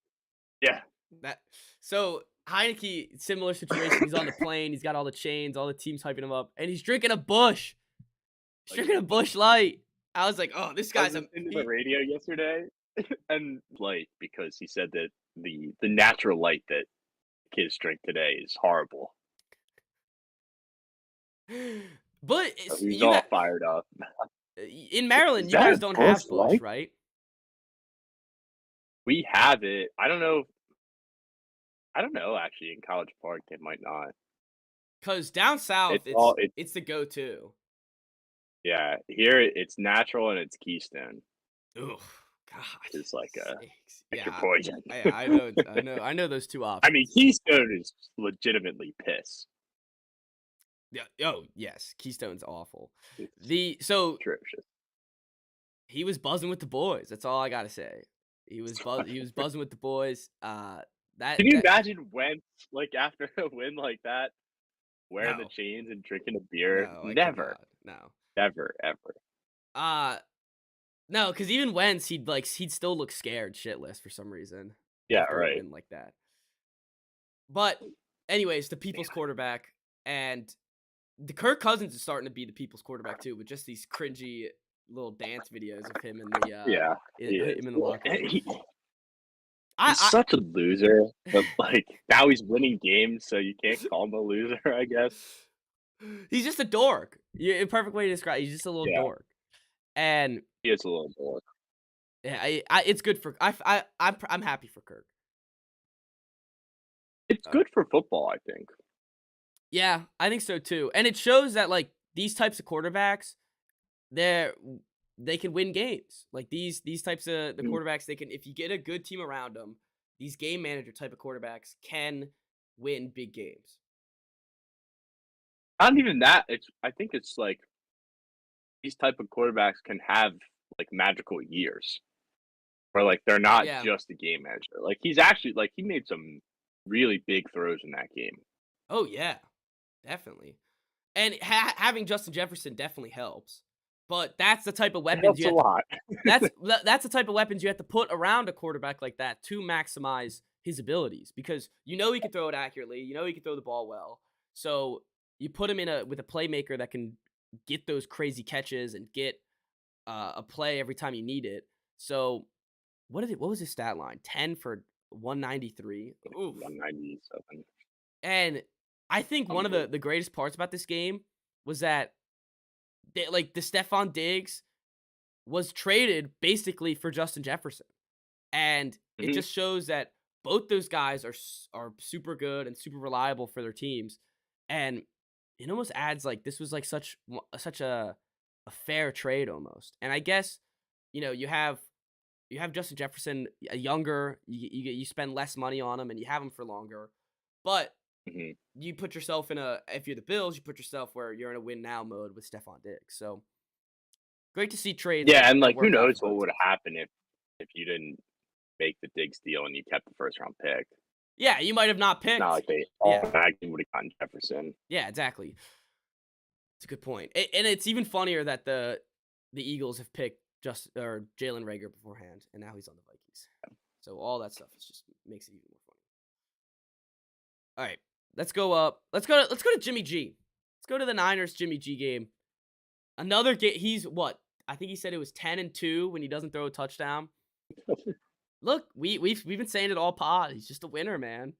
Yeah, That so Heineke, similar situation. He's on the plane. He's got all the chains. All the teams hyping him up, and he's drinking a Bush. He's like drinking a Bush Light. I was like, oh, this I was guy's a listening to the radio yesterday, and like because he said that the natural light that kids drink today is horrible. But So he's you all got fired up. in Is Maryland, you that guys a don't Bush have Bush, Light? right? We have it. I don't know. I don't know. Actually, in College Park, they might not. Because down south, It's all. it's the go-to. Yeah. Here, it's natural and it's Keystone. Oh God, Is like a sakes. like your Yeah, poison. I know those two I mean, options. Keystone is legitimately piss. Yeah. Oh yes, Keystone's awful. It's So atrocious. he was buzzing with the boys. That's all I gotta say. He was buzzing with the boys. Can you That imagine when, like, after a win like that, wearing the no, chains and drinking a beer? no, I could Never, not. No. ever, ever. Uh no, because even Wentz, he'd still look scared shitless for some reason Yeah, after a right. win like that. But anyways, the people's quarterback, and the Kirk Cousins is starting to be the people's quarterback too, with just these cringy little dance videos of him in the Yeah, he is. him in the Well, locker room. he's I such a loser, but like now he's winning games, so you can't call him a loser, I guess. he's just a dork. A perfect way to describe. He's just a little Yeah, dork, and he is a little dork. yeah, it's good for I'm happy for Kirk. It's Uh, good for football, I think. yeah, I think so too, and it shows that like these types of quarterbacks, they're they can win games. Like these types of the Mm. quarterbacks, they can, if you get a good team around them, these game manager type of quarterbacks can win big games. Not even that. It's I think it's like these type of quarterbacks can have like magical years. Where, like, they're not Yeah. just a game manager. Like, he's actually like, he made some really big throws in that game. Oh yeah, definitely. And having Justin Jefferson definitely helps. But that's the type of It weapons helps you a have to lot. that's the type of weapons you have to put around a quarterback like that to maximize his abilities, because he can throw it accurately, he can throw the ball well. So you put him with a playmaker that can get those crazy catches and get a play every time you need it. So what was his stat line? 10 for 193. Oof. 197. And I think one of the Unbelievable. greatest parts about this game was that the Stephon Diggs was traded basically for Justin Jefferson. And it Mhm. just shows that both those guys are super good and super reliable for their teams. And it almost adds like this was like such a fair trade almost. And I guess you have Justin Jefferson, a younger, you spend less money on him and you have him for longer. But Mhm. you put yourself if you're the Bills, you put yourself where you're in a win now mode with Stephon Diggs. So Great to see trades Yeah, and that like who work out for knows what both would teams. happen if you didn't make the Diggs deal and you kept the first round pick. Yeah, you might have not It's not picked. like they Yeah, automatically would have gotten Jefferson. yeah, exactly. It's a good point. And it's even funnier that the Eagles have picked just or Jalen Rager beforehand, and now he's on the Vikings. So all that stuff is just makes it even more funny. All right, let's go up. Let's go to Jimmy G. Let's go to the Niners Jimmy G game. Another game. He's what? I think he said it was 10-2 when he doesn't throw a touchdown. Look, we've been saying it all pod. He's just a winner, man.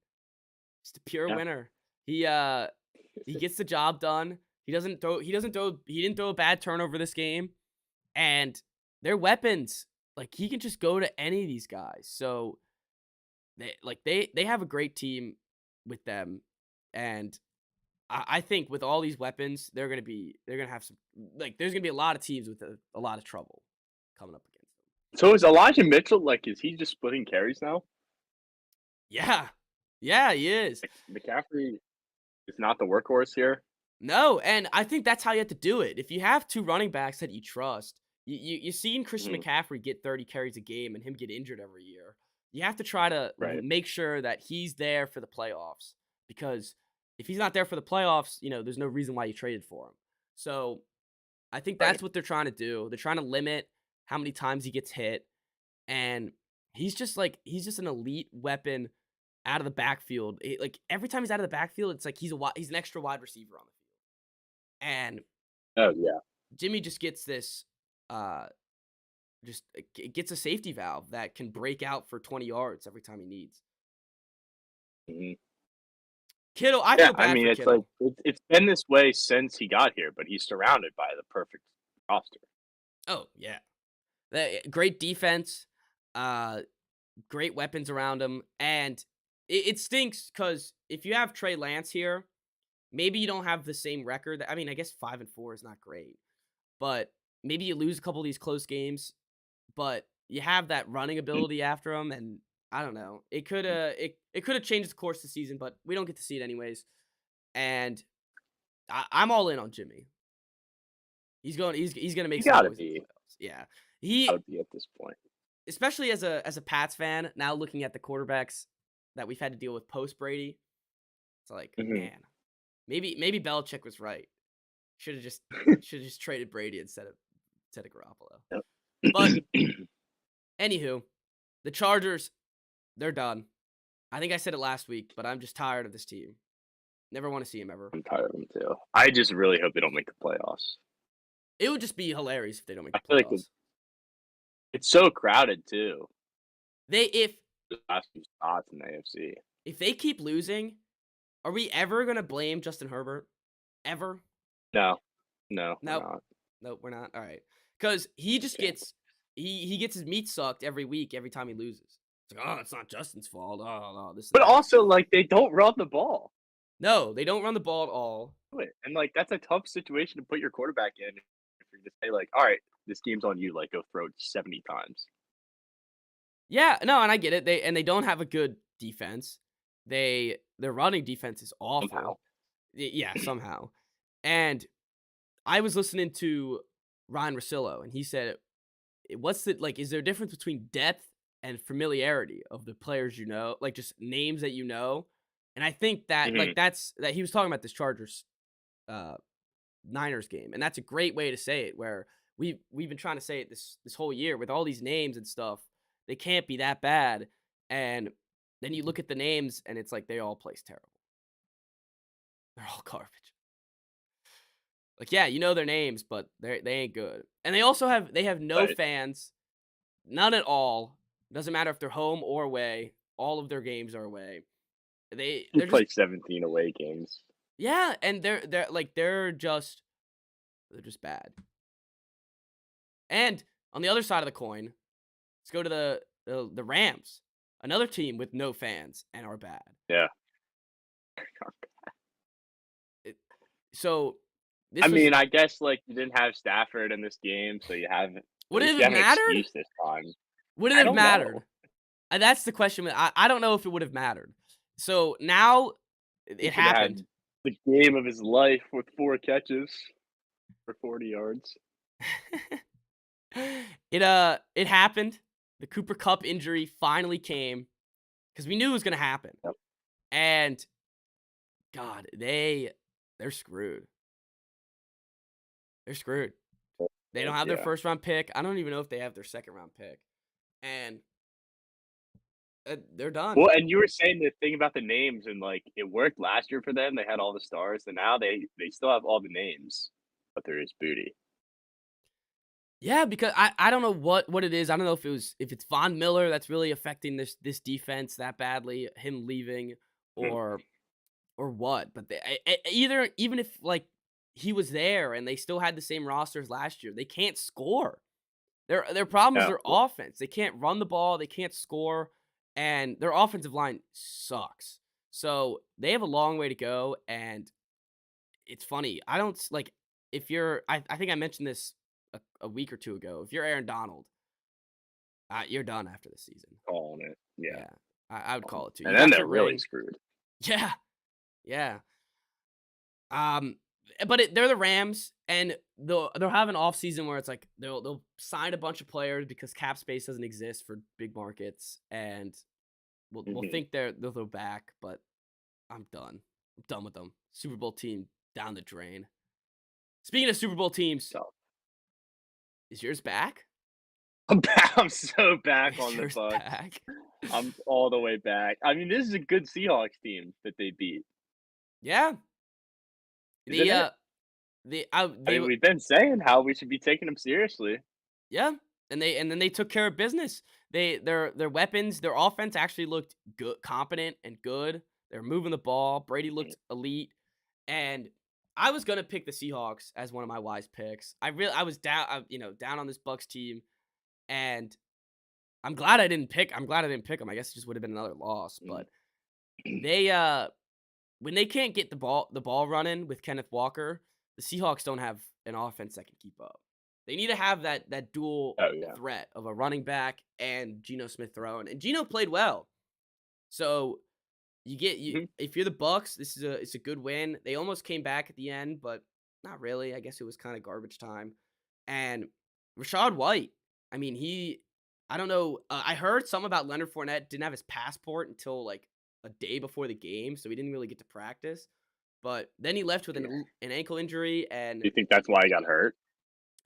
Just a pure Yeah. winner. He gets the job done. He didn't throw a bad turnover this game. And their weapons, like he can just go to any of these guys. So they have a great team with them. And I think with all these weapons, they're gonna have some there's gonna be a lot of teams with a lot of trouble coming up against them. So is Elijah Mitchell is he just splitting carries now? Yeah. Yeah, he is. McCaffrey is not the workhorse here. No, and I think that's how you have to do it. If you have two running backs that you trust, you're seeing Christian Mhm. McCaffrey get 30 carries a game and him get injured every year. You have to try to Right. make sure that he's there for the playoffs because if he's not there for the playoffs, there's no reason why you traded for him. So I think Right. that's what they're trying to do. They're trying to limit how many times he gets hit, and he's just an elite weapon out of the backfield. Every time he's out of the backfield, it's like he's an extra wide receiver on the field. And Oh yeah. Jimmy just gets this, gets a safety valve that can break out for 20 yards every time he needs. Mhm. Kittle, I Yeah, feel bad I mean, for it's like Kittle. it's been this way since he got here, but he's surrounded by the perfect roster. Oh yeah, great defense, uh, great weapons around him, and it stinks because if you have Trey Lance here, maybe you don't have the same record. I mean, I guess 5-4 is not great, but maybe you lose a couple of these close games. But you have that running ability after him, and I don't know. It could have changed the course of the season, but we don't get to see it anyways. And I'm all in on Jimmy. He's gonna make You some gotta noise in the be. playoffs. Yeah, Gotta be at this point. especially as a Pats fan now looking at the quarterbacks that we've had to deal with post Brady. It's like, Mhm. man, maybe Belichick was right. Should have just traded Brady instead of Garoppolo. Yep. But anywho, the Chargers, they're done. I think I said it last week, but I'm just tired of this team. Never want to see him ever. I'm tired of them too. I just really hope they don't make the playoffs. It would just be hilarious if they don't make I the feel like playoffs. it's so crowded too. They The last few spots in the AFC. if they keep losing, are we ever gonna blame Justin Herbert? Ever? No, we're Nope. not. Nope, we're not. All right. Because he just Okay. gets he gets his meat sucked every week, every time he loses. It's like, oh, it's not Justin's fault. Oh no, this is But also, they don't run the ball. no, they don't run the ball at all. And that's a tough situation to put your quarterback in. If you're to say all right, this game's on you. Go throw it 70 times. Yeah, no, and I get it. They don't have a good defense. Their running defense is awful. Somehow. Yeah, somehow. And I was listening to Ryan Russillo, and he said, "What's the is there a difference between depth and familiarity of the players you know, just names that you know?" And I think that Mhm. that he was talking about this Chargers uh Niners game, and that's a great way to say it. Where we've been trying to say it this whole year with all these names and stuff, they can't be that bad. And then you look at the names, and it's like they all place terrible. They're all garbage. Yeah, you know their names, but they ain't good. And they also have no Right. fans, none at all. Doesn't matter if they're home or away. All of their games are away. You They're play just 17 away games. yeah, and they're just bad. And on the other side of the coin, let's go to the Rams, another team with no fans and are bad. Yeah. So this I was, mean, I guess you didn't have Stafford in this game, so you have would at it least you have have an mattered? excuse this time. Would it I have don't mattered? know. That's the question. I don't know if it would have mattered. So now He it should have happened. had the game of his life with 4 catches for 40 yards. It happened. The Cooper Cup injury finally came because we knew it was gonna happen. Yep. And God, they're screwed. They're screwed. They don't have their Yeah. first round pick. I don't even know if they have their second round pick. And they're done. Well, and you were saying the thing about the names, and like it worked last year for them. They had all the stars, and now they still have all the names, but there is booty. Yeah, because I don't know what it is. I don't know if it's Von Miller that's really affecting this defense that badly, him leaving, Hmm. or what. But either even if like he was there and they still had the same rosters last year, they can't score. Their problem is Yeah. their offense. They can't run the ball. They can't score, and their offensive line sucks. So they have a long way to go. And it's funny. I don't like if you're. I think I mentioned this a week or two ago. If you're Aaron Donald, you're done after the season. Calling it. Yeah. Yeah, I would call it too. You And then got your they're really ring. screwed. Yeah, yeah. Um, but they're the Rams, and they'll have an off season where it's like they'll sign a bunch of players because cap space doesn't exist for big markets, and we'll Mhm. think they'll go back. But I'm done. I'm done with them. Super Bowl team down the drain. Speaking of Super Bowl teams, So is yours back? I'm so back Is on the yours Bucks. back? I'm all the way back. I mean, this is a good Seahawks team that they beat, Yeah. isn't The it? I they mean, we've been saying how we should be taking them seriously. Yeah, and then they took care of business. Their weapons, their offense actually looked good, competent and good. They're moving the ball. Brady Mhm. looked elite, and I was gonna pick the Seahawks as one of my wise picks. I was down, down on this Bucks team, and I'm glad I didn't pick. I'm glad I didn't pick them. I guess it just would have been another loss. Mm. But they when they can't get the ball running with Kenneth Walker, the Seahawks don't have an offense that can keep up. They need to have that dual Oh yeah. threat of a running back and Geno Smith throwing. And Geno played well. So you Mhm. if you're the Bucks, it's a good win. They almost came back at the end, but not really. I guess it was kind of garbage time. And Rashad White, I mean, I don't know. I heard something about Leonard Fournette didn't have his passport until like a day before the game, so he didn't really get to practice. But then he left with Yeah. an ankle injury, Do and you think that's why he got hurt?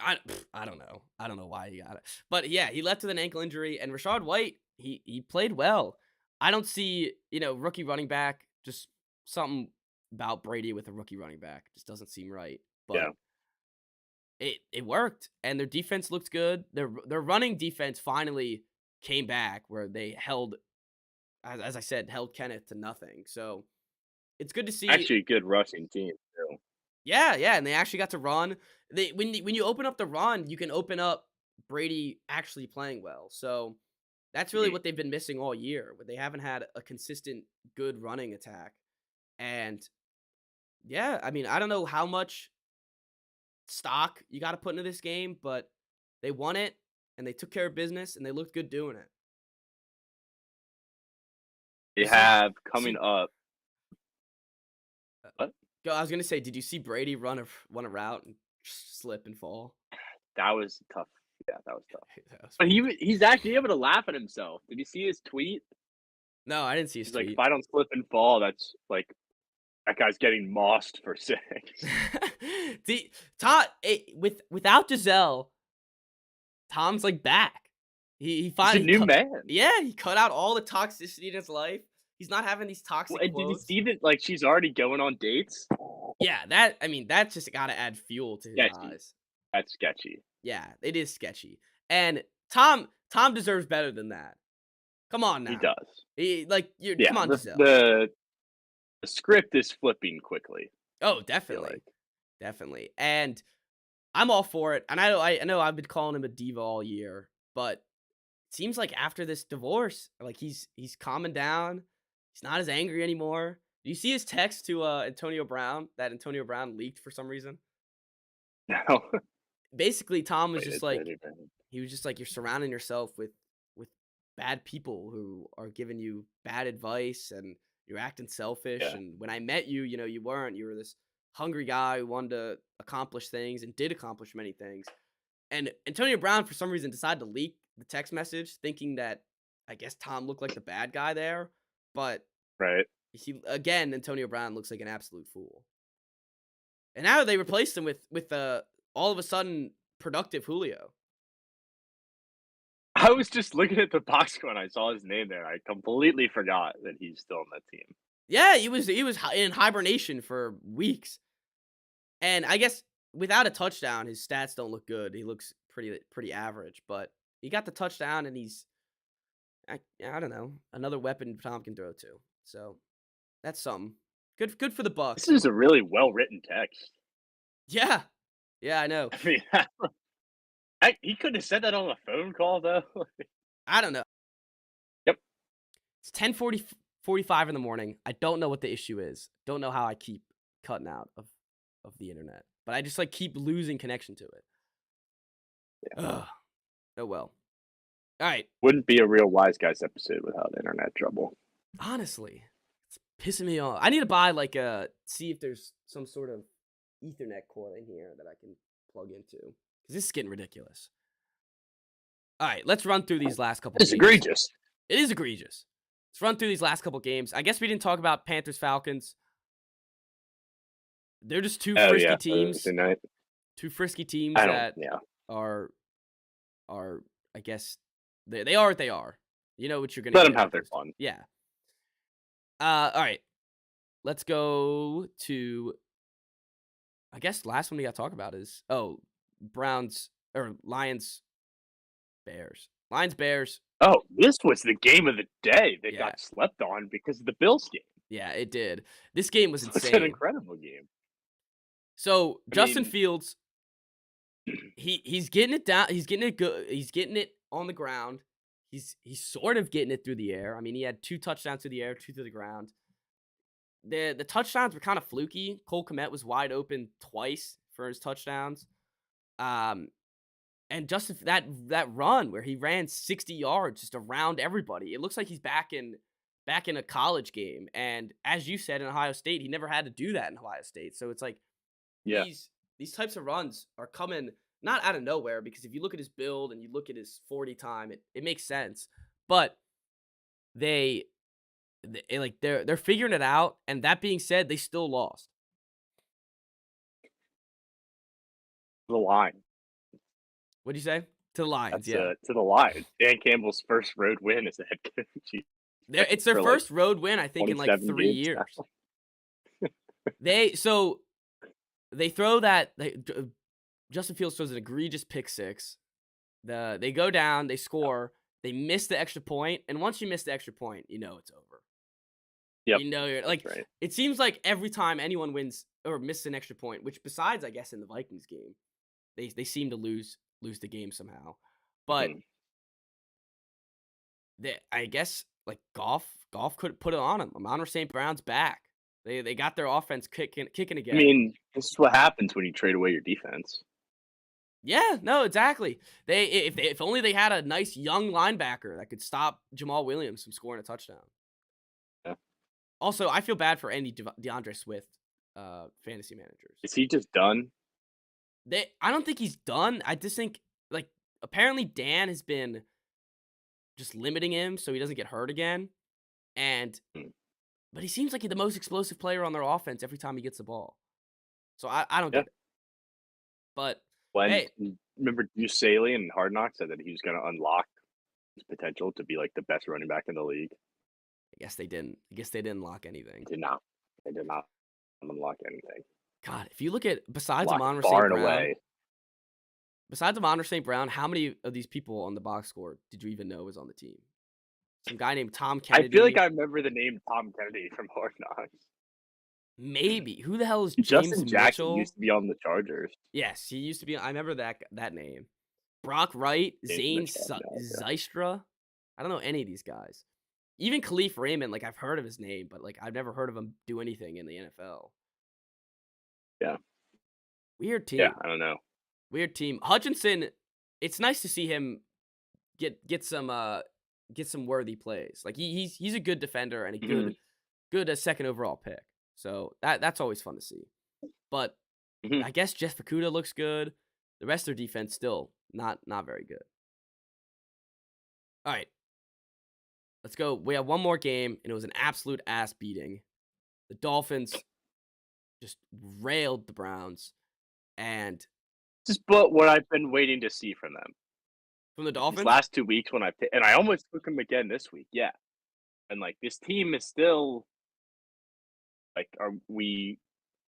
I don't know. I don't know why he got it. But yeah, he left with an ankle injury, and Rashad White, he played well. I don't see, rookie running back, just something about Brady with a rookie running back just doesn't seem right. Yeah. But it worked, and their defense looked good. Their running defense finally came back where they held, as I said, held Kenneth to nothing. So it's good to see. Actually, a good rushing team too. Yeah, yeah, and they actually got to run. When you open up the run, you can open up Brady actually playing well. So that's really Mhm. what they've been missing all year. Where they haven't had a consistent good running attack. And yeah, I mean, I don't know how much stock you got to put into this game, but they won it and they took care of business and they looked good doing it. They You see, have coming see, up. uh, What? I was gonna say, did you see Brady run a route and slip and fall? That was tough. Yeah, that was tough. That was But pretty. he's actually able to laugh at himself. Did you see his tweet? No, I didn't see his He's like, if tweet. I don't slip and fall, that's like that guy's getting mossed for 6. the Todd without Giselle, Tom's like back. He He's a finally new cut. man. Yeah, he cut out all the toxicity in his life. He's not having these Well, toxic and did you quotes. see that? Like, she's already going on dates. Yeah, that I mean, that's just got to add fuel to his Sketchy. eyes. That's sketchy. Yeah, it is sketchy. And Tom deserves better than that. Come on He now. does. You're come Yeah. on, The Giselle. the the script is flipping quickly. Oh, I feel definitely. like. Definitely. And I'm all for it. And I know I've been calling him a diva all year, but seems like after this divorce, like he's calming down. He's not as angry anymore. Do you see his text to Antonio Brown that Antonio Brown leaked for some reason? No. Basically, Tom was Wait, just it's like really bad. he was just like you're surrounding yourself with bad people who are giving you bad advice and you're acting selfish. Yeah. And when I met you, you weren't. You were this hungry guy who wanted to accomplish things and did accomplish many things. And Antonio Brown, for some reason, decided to leak the text message, thinking that I guess Tom looked like the bad guy there. But Right. Antonio Brown looks like an absolute fool. And now they replaced him with all of a sudden productive Julio. I was just looking at the box score and I saw his name there. I completely forgot that he's still on that team. Yeah, he was in hibernation for weeks. And I guess without a touchdown, his stats don't look good. He looks pretty average, but he got the touchdown and I don't know, another weapon Tom can throw to. So that's something. Good for the This Bucks. is a really well written text. Yeah. Yeah, I know. I mean, he could have said that on a phone call though. I don't know. Yep. It's 10:45 in the morning. I don't know what the issue is. Don't know how I keep cutting out of the internet. But I just like keep losing connection to it. Yeah. Ugh. Oh well. All right. Wouldn't be a real Wise Guys episode without internet trouble. Honestly, it's pissing me off. I need to buy see if there's some sort of Ethernet cord in here that I can plug into, because this is getting ridiculous. All right, let's run through these last couple. It's games. egregious. It is egregious. Let's run through these last couple games. I guess we didn't talk about Panthers Falcons. They're just two frisky teams. Two frisky teams that are I guess they are what they are. You know what you're gonna let them have their fun. Yeah. All right. Let's go to. I guess last one we got to talk about is Lions Bears. Lions Bears. Oh, this was the game of the day that got slept on because of the Bills game. Yeah, it did. This game was insane. It's an incredible game. So Justin Fields, he's getting it down. He's getting it good. He's getting it on the ground. He's sort of getting it through the air. I mean, he had 2 touchdowns through the air, 2 through the ground. The touchdowns were kind of fluky. Cole Kmet was wide open twice for his touchdowns. And Justin, that run where he ran 60 yards just around everybody. It looks like he's back in a college game. And as you said, in Ohio State, he never had to do that in Ohio State. So it's like these types of runs are coming not out of nowhere, because if you look at his build and you look at his 40 time, it makes sense. But they're figuring it out. And that being said, they still lost. The line. What'd you say? To the Lions, to the Lions. Dan Campbell's first road win as a head coach. It's their first road win, I think, in like 3 years. They throw that. Justin Fields throws an egregious pick six. They go down, they score, they miss the extra point, and once you miss the extra point, you know it's over. Yep. You know, you're like, right. It seems like every time anyone wins or misses an extra point, which besides, I guess, in the Vikings game, they seem to lose the game somehow. But I guess like Goff could put it on him. Amon-Ra St. Brown's back. They got their offense kicking again. I mean, this is what happens when you trade away your defense. Yeah, no, exactly. If only they had a nice young linebacker that could stop Jamal Williams from scoring a touchdown. Yeah. Also, I feel bad for any DeAndre Swift fantasy managers. Is he just done? I don't think he's done. I just think, like, apparently Dan has been just limiting him so he doesn't get hurt again. But he seems like he's the most explosive player on their offense every time he gets the ball. So I don't get it. But remember Deuce Staley and Hard Knocks said that he was going to unlock his potential to be like the best running back in the league. I guess they didn't. I guess they didn't unlock anything. They did not unlock anything. God, if you look at besides Amon-Ra St. Brown, how many of these people on the box score did you even know was on the team? Some guy named Tom Kennedy. I feel like I remember the name Tom Kennedy from Hard Knocks. Maybe. Who the hell is James Justin Jackson Mitchell? Used to be on the Chargers. Yes, he used to be. I remember that name. Brock Wright, Zane Zystra. I don't know any of these guys. Even Khalif Raymond, like I've heard of his name, but like I've never heard of him do anything in the NFL. Yeah. Weird team. Yeah, I don't know. Weird team. Hutchinson, it's nice to see him get some worthy plays. Like he's a good defender and a good second overall pick. So that's always fun to see. But I guess Jeff Okudah looks good. The rest of their defense still not very good. All right, let's go. We have one more game, and it was an absolute ass beating. The Dolphins just railed the Browns, and This is but what I've been waiting to see from them from the these Dolphins, last 2 weeks when and I almost took them again this week. Yeah, and like this team is still like we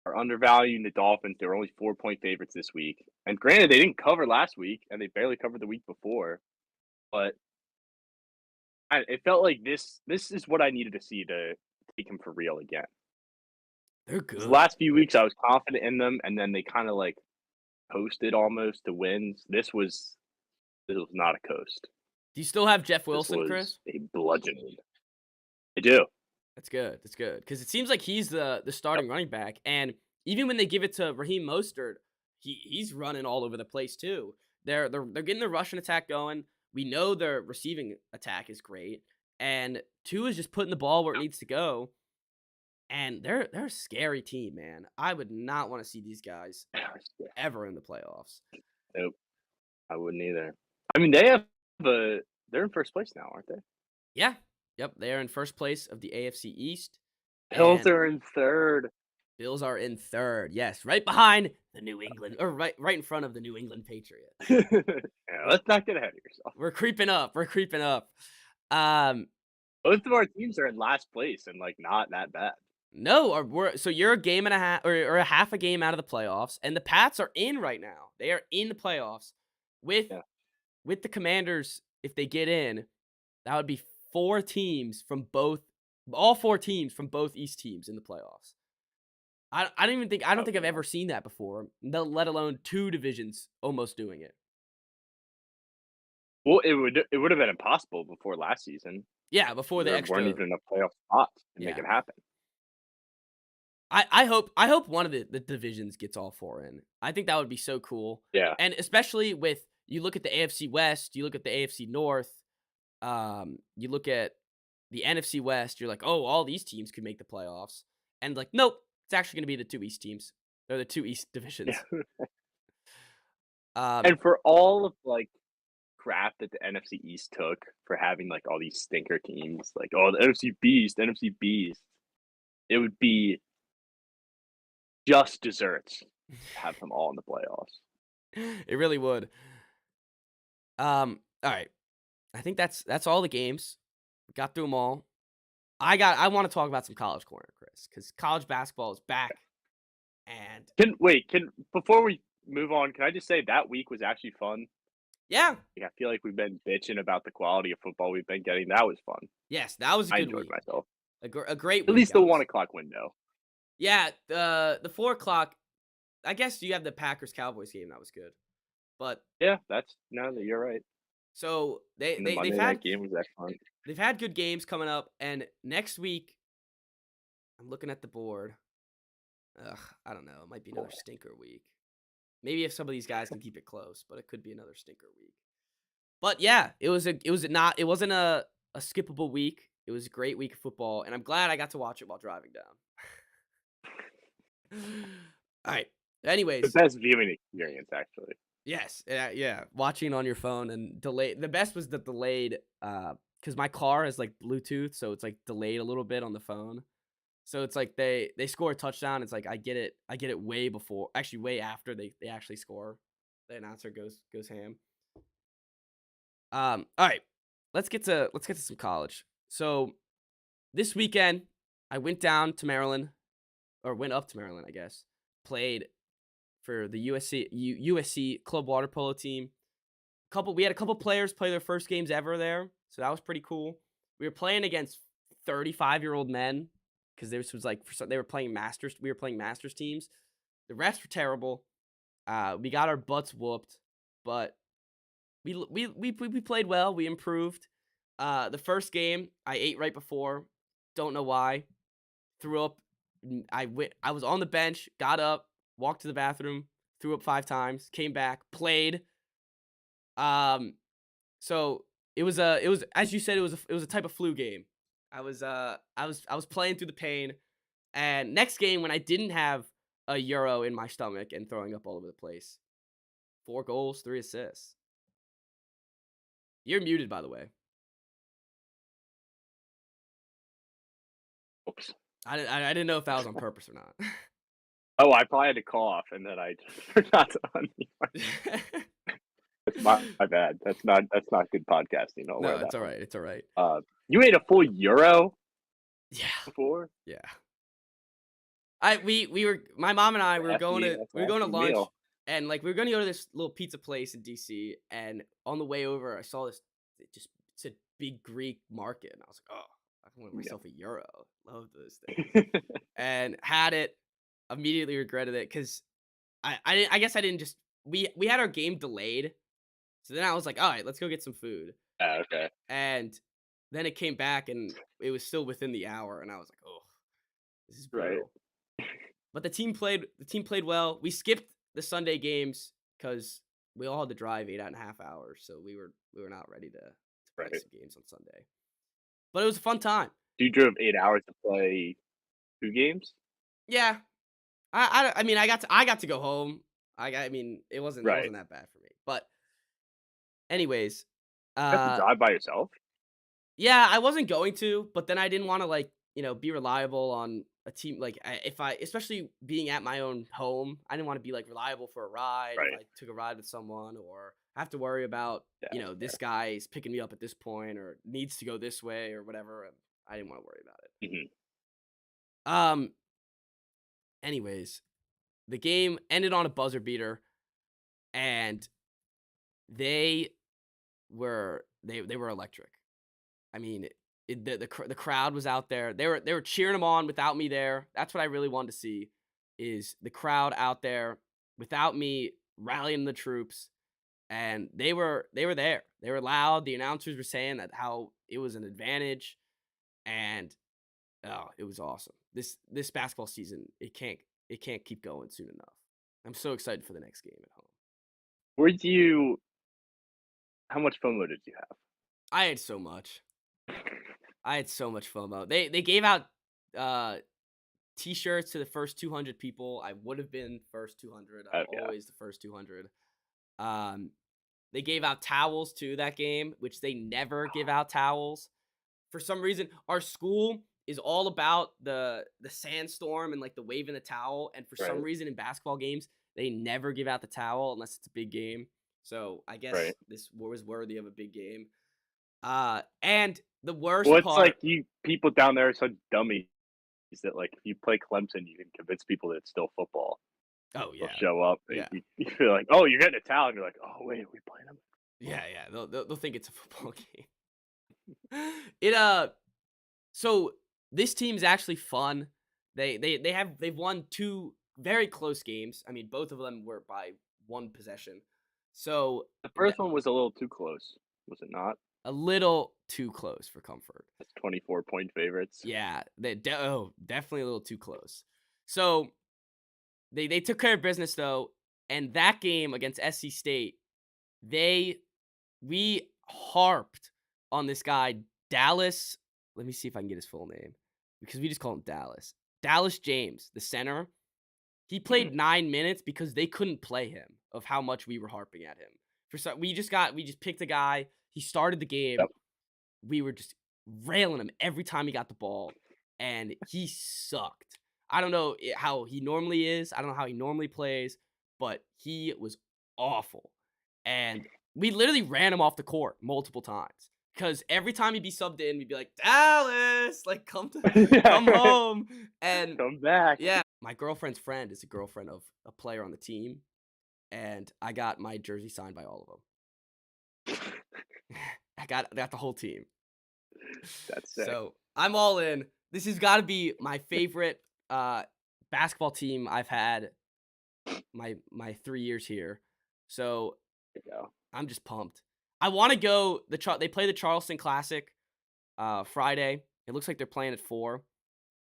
are undervaluing the Dolphins. They were only 4-point favorites this week, and granted they didn't cover last week and they barely covered the week before, but it felt like this is what I needed to see to take them for real again. they're 'Cause the good. last few weeks I was confident in them, and then they kind of like coasted almost to wins. This was not a coast. Do you still have Jeff This Wilson, was Chris? a bludgeoning. I do. That's good. That's good because it seems like he's the Yep. starting running back, and even when they give it to Raheem Mostert, he's running all over the place too. They're getting the rushing attack going. We know their receiving attack is great, and two is just putting the ball where it needs to go. And they're a scary team, man. I would not want to see these guys ever in the playoffs. Nope, I wouldn't either. I mean, they're in first place now, aren't they? Yeah, yep, they are in first place of the AFC East, Bills and are in third. Bills are in third. Yes, right behind the New England, or right in front of the New England Patriots. Yeah, let's not get ahead of yourself. We're creeping up. We're creeping up. Um, Both of our teams are in last place and like not that bad. no, so you're a game and a half, or a half a game out of the playoffs, and the Pats are in right now. They are in the playoffs with Yeah. with the Commanders. If they get in, that would be all four teams from both East teams in the playoffs. I don't think Oh, I've ever seen that before. Let alone two divisions almost doing it. well, it would have been impossible before last season. Yeah, before the There extra. weren't even enough playoff spots to make Yeah. it happen. I hope one of the divisions gets all four in. I think that would be so cool. Yeah. And especially with, you look at the AFC West, you look at the AFC North, you look at the NFC West, you're like, oh, all these teams could make the playoffs. And like, nope, it's actually going to be the two East teams. They're the two East divisions. Yeah. Um, And for all of like crap that the NFC East took for having like all these stinker teams, like oh the NFC Beast, it would be just desserts to have them all in the playoffs. it really would. All right. I think that's all the games. Got through them all. I want to talk about some college corner, Chris, because college basketball is back. And Can before we move on, can I just say that week was actually fun? yeah, Like, I feel like we've been bitching about the quality of football we've been getting. That was fun. yes, that was a I good enjoyed week. myself. A great At week. least the guys. 1:00 window. Yeah, the 4 o'clock. I guess you have the Packers Cowboys game that was good, but Yeah, you're right. so And the Monday night game was excellent. they've had good games coming up, and next week I'm looking at the board. I don't know. It might be another stinker week. Maybe if some of these guys can keep it close, but it could be another stinker week. But yeah, it wasn't a skippable week. It was a great week of football, and I'm glad I got to watch it while driving down. All right. The Anyways, best viewing experience, actually. yes, yeah, watching on your phone and delayed. The best was the delayed, because my car is like Bluetooth, so it's like delayed a little bit on the phone. So it's like they score a touchdown. It's like I get it way before, actually way after they actually score. The announcer goes ham. All right, let's get to some college. So this weekend, I went down to Maryland, or went up to Maryland, I guess. Played for the USC club water polo team. We had a couple players play their first games ever there, so that was pretty cool. We were playing against 35-year-old men because this was like they were playing masters. We were playing masters teams. The refs were terrible. We got our butts whooped, but we played well. We improved. The first game I ate right before. Don't know why. Threw up. I was on the bench. Got up. Walked to the bathroom. Threw up 5 times. Came back. Played. So it was as you said, it was a type of flu game. I was playing through the pain, and next game when I didn't have a euro in my stomach and throwing up all over the place, 4 goals, 3 assists. You're muted, by the way. Oops. I didn't know if that was on purpose or not. Oh, I probably had to cough, and then I just forgot to unmute. It's my bad. That's not good podcasting. I'll No, wear it's that all one. right. It's all right. You ate a full euro Yeah. before? Yeah. We were my mom and I we were going to lunch meal. and like we were going to go to this little pizza place in DC, and on the way over I saw this it said big Greek market, and I was like, "Oh, I want myself a euro." Love those things. And had it, immediately regretted it cuz I guess I didn't just we had our game delayed. So then I was like, "All right, let's go get some food." Okay. And then it came back and it was still within the hour, and I was like, "Oh, this is Right. brutal." But the team played well. We skipped the Sunday games because we all had to drive 8.5 hours, so we were not ready to play Right. some games on Sunday. But it was a fun time. You drove 8 hours to play 2 games? Yeah, I mean I got to go home. I mean it wasn't Right. that bad for me. But anyways, You have to drive by yourself? yeah, I wasn't going to, but then I didn't want to like be reliable on a team like if I especially being at my own home, I didn't want to be like reliable for a ride if Right. I took a ride with someone or have to worry about Yeah. this guy is picking me up at this point or needs to go this way or whatever. And I didn't want to worry about it. Mhm. Anyways, the game ended on a buzzer beater, and they they were electric. I mean, the crowd was out there. They were cheering them on without me there. That's what I really wanted to see, is the crowd out there without me rallying the troops, and they were there. They were loud. The announcers were saying that how it was an advantage, and oh, it was awesome. This basketball season, it can't keep going soon enough. I'm so excited for the next game at home. Where'd you How much FOMO did you have? I had so much. I had so much FOMO. They gave out t-shirts to the first 200 people. I would have been first 200. I'm Yeah. always the first 200. They gave out towels too that game, which they never give out towels. For some reason, our school is all about the sandstorm and like the waving the towel, and for some Right. reason in basketball games, they never give out the towel unless it's a big game. So I guess Right. this was worthy of a big game. And the worst Well, it's part, like you people down there are such dummies that, like, if you play Clemson, you can convince people that it's still football. oh They'll yeah, show up. yeah. You're like, "Oh, you're getting a towel," and you're like, "Oh, wait, are we playing them?" Yeah, they'll think it's a football game. It so this team's actually fun. They've won 2 very close games. I mean, both of them were by 1 possession. So The first one was a little too close, was it not? a little too close for comfort. That's 24-point favorites. Yeah, definitely a little too close. So they took care of business though, and that game against SC State, we harped on this guy Dallas. Let me see if I can get his full name because we just call him Dallas. Dallas James, the center. He played 9 minutes because they couldn't play him of how much we were harping at him. We just picked a guy. He started the game. Yep. We were just railing him every time he got the ball, and he sucked. I don't know how he normally is. I don't know how he normally plays, but he was awful. And we literally ran him off the court multiple times because every time he'd be subbed in, we'd be like, Dallas, like come home. And Come back. yeah, my girlfriend's friend is a girlfriend of a player on the team, and I got my jersey signed by all of them. I got the whole team. That's sick. So I'm all in. This has got to be my favorite basketball team I've had my 3 years here. So There you go. I'm just pumped. I want to go. They play the Charleston Classic Friday. It looks like they're playing at 4,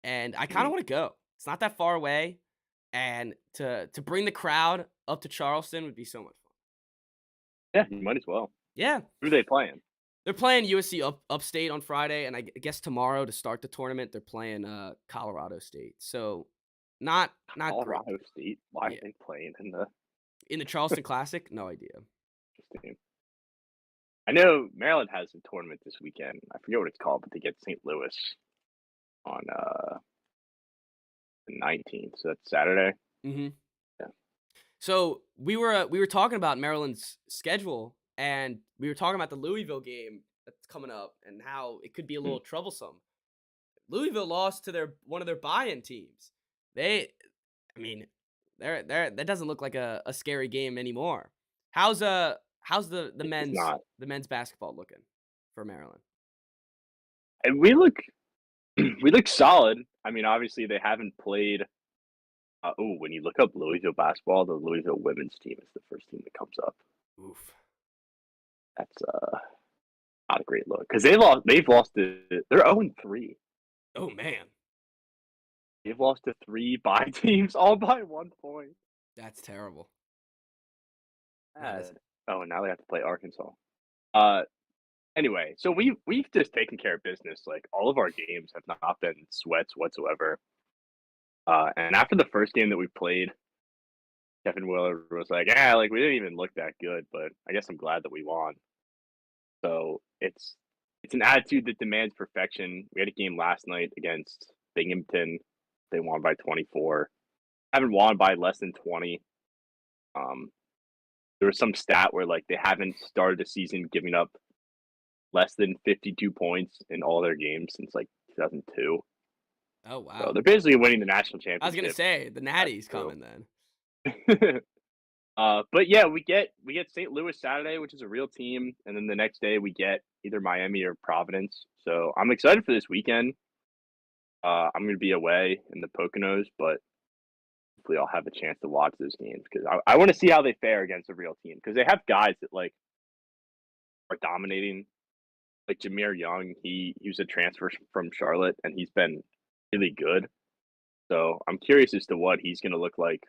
and I kind of want to go. It's not that far away, and to bring the crowd up to Charleston would be so much fun. Yeah, you might as well. Yeah, Who are they playing? they're playing USC Upstate on Friday, and I guess tomorrow to start the tournament they're playing Colorado State. So not great. Colorado State. Why are Yeah. they playing in the In the Charleston Classic? No idea. Interesting. I know Maryland has a tournament this weekend. I forget what it's called, but they get St. Louis on the 19th. So that's Saturday. Mhm. Yeah. So we were talking about Maryland's schedule, and we were talking about the Louisville game that's coming up and how it could be a Hmm. little troublesome. Louisville lost to their one of their buy-in teams. They, I mean, they're that doesn't look like a scary game anymore. How's the It's men's not. the men's basketball looking for Maryland? And we look we look solid. I mean, obviously they haven't played. When you look up Louisville basketball, the Louisville women's team is the first team that comes up. Oof. That's not a great look because they've lost to they're 0-3. Oh man, They've lost to three by teams all by 1 point. that's terrible. That is. Bad. Oh, and now they have to play Arkansas. Uh, anyway, so we've just taken care of business. Like all of our games have not been sweats whatsoever. And after the first game that we played, Kevin Willard was like, "Yeah, like we didn't even look that good, but I guess I'm glad that we won." So it's an attitude that demands perfection. We had a game last night against Binghamton. They won by 24. Haven't won by less than 20. Um, there was some stat where like they haven't started the season giving up less than 52 points in all their games since like 2002. Oh So wow. they're basically winning the national I was gonna championship. say the That's Natty's true. coming then. But yeah, we get St. Louis Saturday, which is a real team, and then the next day we get either Miami or Providence. So I'm excited for this weekend. I'm going to be away in the Poconos, but hopefully I'll have a chance to watch those games because I want to see how they fare against a real team because they have guys that like are dominating. Like Jameer Young, he was a transfer from Charlotte, and he's been really good. So I'm curious as to what he's going to look like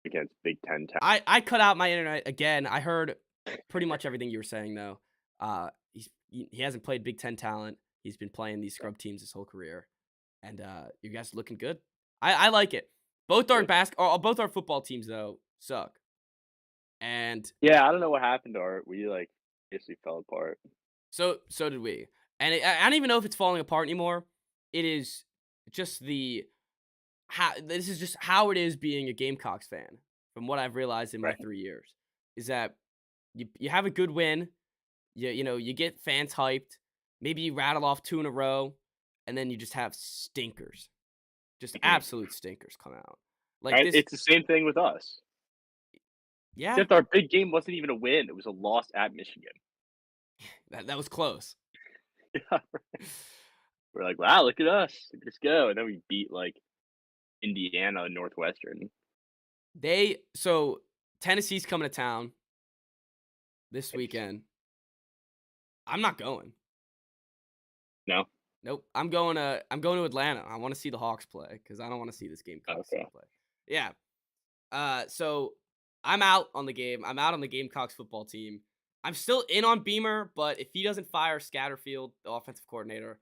against Big Ten. I cut out my internet again. I heard pretty much everything you were saying though. He hasn't played Big Ten talent. He's been playing these scrub teams his whole career, and you guys are looking good. I like it. Both our football teams though suck, and Yeah, I don't know what happened to our. We like basically fell apart. so did we. And I don't even know if it's falling apart anymore. It is just this is just how it is being a Gamecocks fan. From what I've realized in my Right. 3 years, is that you have a good win, you get fans hyped, maybe you rattle off 2 in a row, and then you just have stinkers, just absolute stinkers come out. Like Right? this, It's the same thing with us. yeah, Except our big game wasn't even a win; it was a loss at Michigan. that was close. Yeah, we're like, wow, look at us, look at us go, and then we beat like Indiana and Northwestern. So Tennessee's coming to town this weekend. I'm not going. No, Nope. I'm going to Atlanta. I want to see the Hawks play because I don't want to see this Gamecocks team okay. play. Yeah. So I'm out on the game. I'm out on the Gamecocks football team. I'm still in on Beamer, but if he doesn't fire Scatterfield, the offensive coordinator,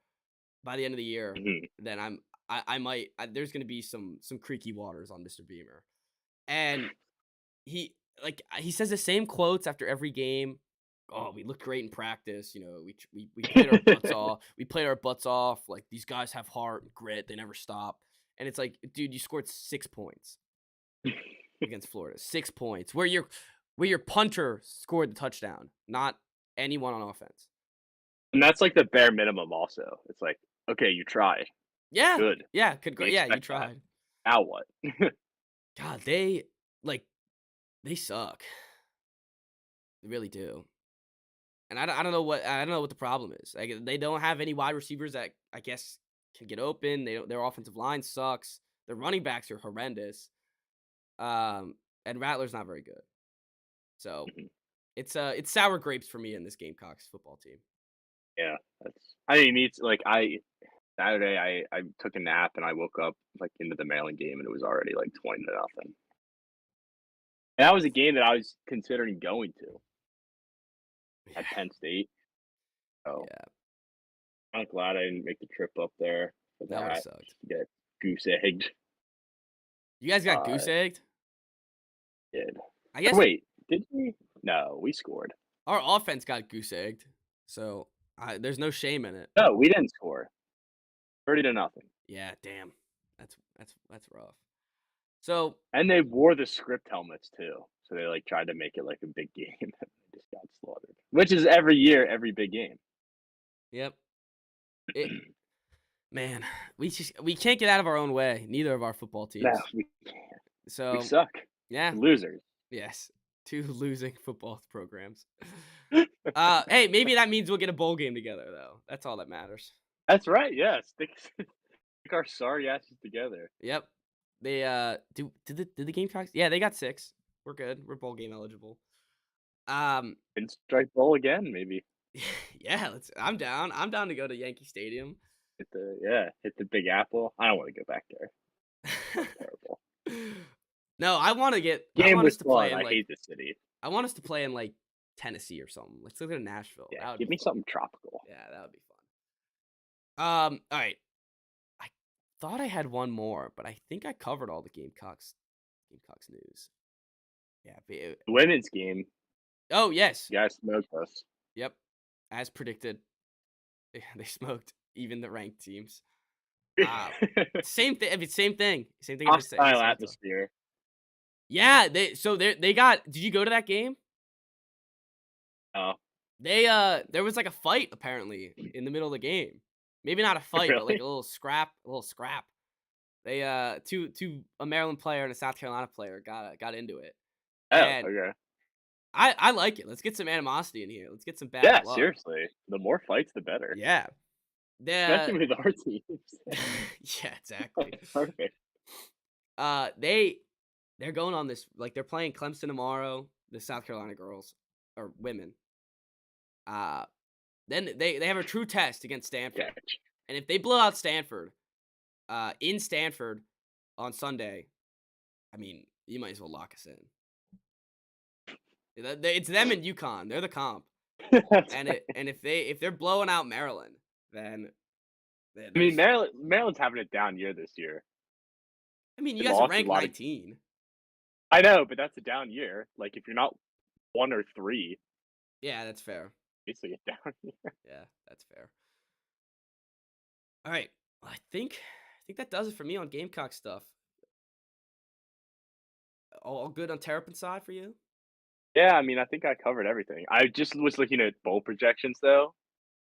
by the end of the year, Hmm. then I might. There's going to be some creaky waters on Mr. Beamer, and he says the same quotes after every game. Oh, we looked great in practice. We played our butts off. We played our butts off. Like these guys have heart and grit. They never stop. And it's like, dude, you scored 6 points against Florida. 6 points. Where your punter scored the touchdown, not anyone on offense. And that's like the bare minimum. Also, it's like, okay, you tried, Yeah. good. Yeah. We Yeah, you expect that. tried. Now what? God, they suck. They really do. And I don't know what the problem is. Like they don't have any wide receivers that I guess can get open. Their offensive line sucks. Their running backs are horrendous. And Rattler's not very good. So Mhm. it's sour grapes for me in this Gamecocks football team. Yeah, that's. I mean, it's like Saturday. I took a nap and I woke up like into the Maryland game and it was already like 20-0. And that was a game that I was considering going to at Penn State. So Yeah, I'm glad I didn't make the trip up there for that would have that. sucked. Get goose egged. You guys got Uh, goose egged? did. I guess Wait, did we? No, we scored. our offense got goose egged, so there's no shame in it. No, we didn't score. 30-0. Yeah, damn, that's rough. So And they wore the script helmets too. So they like tried to make it like a big game and they just got slaughtered. Which is every year, every big game. yep, it man, we can't get out of our own way. Neither of our football No, teams. we can't. We So suck. yeah, Losers. yes, two losing football programs. Hey, maybe that means we'll get a bowl game together though. That's all that matters. That's right, yeah. Stick our sorry asses together. Yep. They did the Gamecocks? Yeah, they got 6. We're good. We're bowl game eligible. Um Pinstripe Bowl again, maybe. yeah, I'm down. I'm down to go to Yankee Stadium. Hit the Big Apple. I don't want to go back there. Terrible. No, I Game want us was to play fun. in I like hate the city. I want us to play in like Tennessee or something. Let's go to Nashville. Yeah, That would give be me fun. something tropical. Yeah, that would be fun. All right. I thought I had one more, but I think I covered all the Gamecocks news. Yeah. The women's game, Oh, yes. you guys smoked us. Yep. As predicted, they smoked even the ranked teams. Same thing. I mean, same thing. Same thing. Hostile atmosphere. Yeah. They got. Did you go to that game? Oh, There was like a fight apparently in the middle of the game. Maybe not a fight, but like really? a little scrap. They a Maryland player and a South Carolina player got into it. Oh, And okay. I like it. Let's get some animosity in here. Let's get some bad Yeah, blood. seriously. The more fights, the better. Yeah. Especially with our teams. Yeah, exactly. Perfect. They're going on this, like, they're playing Clemson tomorrow, the South Carolina girls or women. Then they have a true test against Stanford. Yeah. And if they blow out Stanford, in Stanford on Sunday, I mean, you might as well lock us in. It's them and UConn. They're the comp. And if they're blowing out Maryland, then I mean, Maryland's having a down year this year. I mean, you They guys are lost a ranked lot of- 19. I know, but that's a down year. Like, if you're not 1 or 3, Yeah, that's fair. basically a down year. Yeah, that's fair. All right. Well, I think that does it for me on Gamecock stuff. All good on Terrapin side for you? Yeah, I mean, I think I covered everything. I just was looking at bowl projections, though,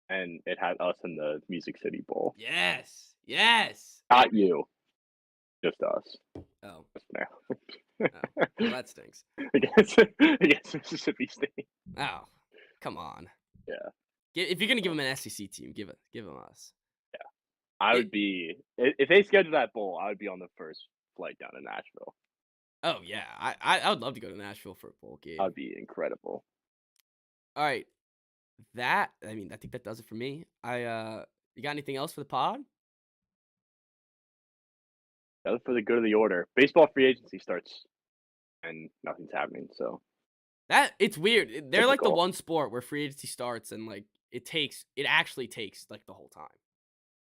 and it had us in the Music City Bowl. Yes. Yes. Not you. Just us. Oh, Just now. well, that stinks. Against Mississippi State. Oh, come on. Yeah. If you're gonna give them an SEC team, give them us. I would be if they scheduled that bowl, I would be on the first flight down to Nashville. Oh yeah, I would love to go to Nashville for a bowl game. That would be incredible. All right, I think that does it for me. You got anything else for the pod? That was for the good of the order. Baseball free agency starts, and nothing's happening. So It's weird. They're like the Typical. one sport where free agency starts and like it actually takes like the whole time.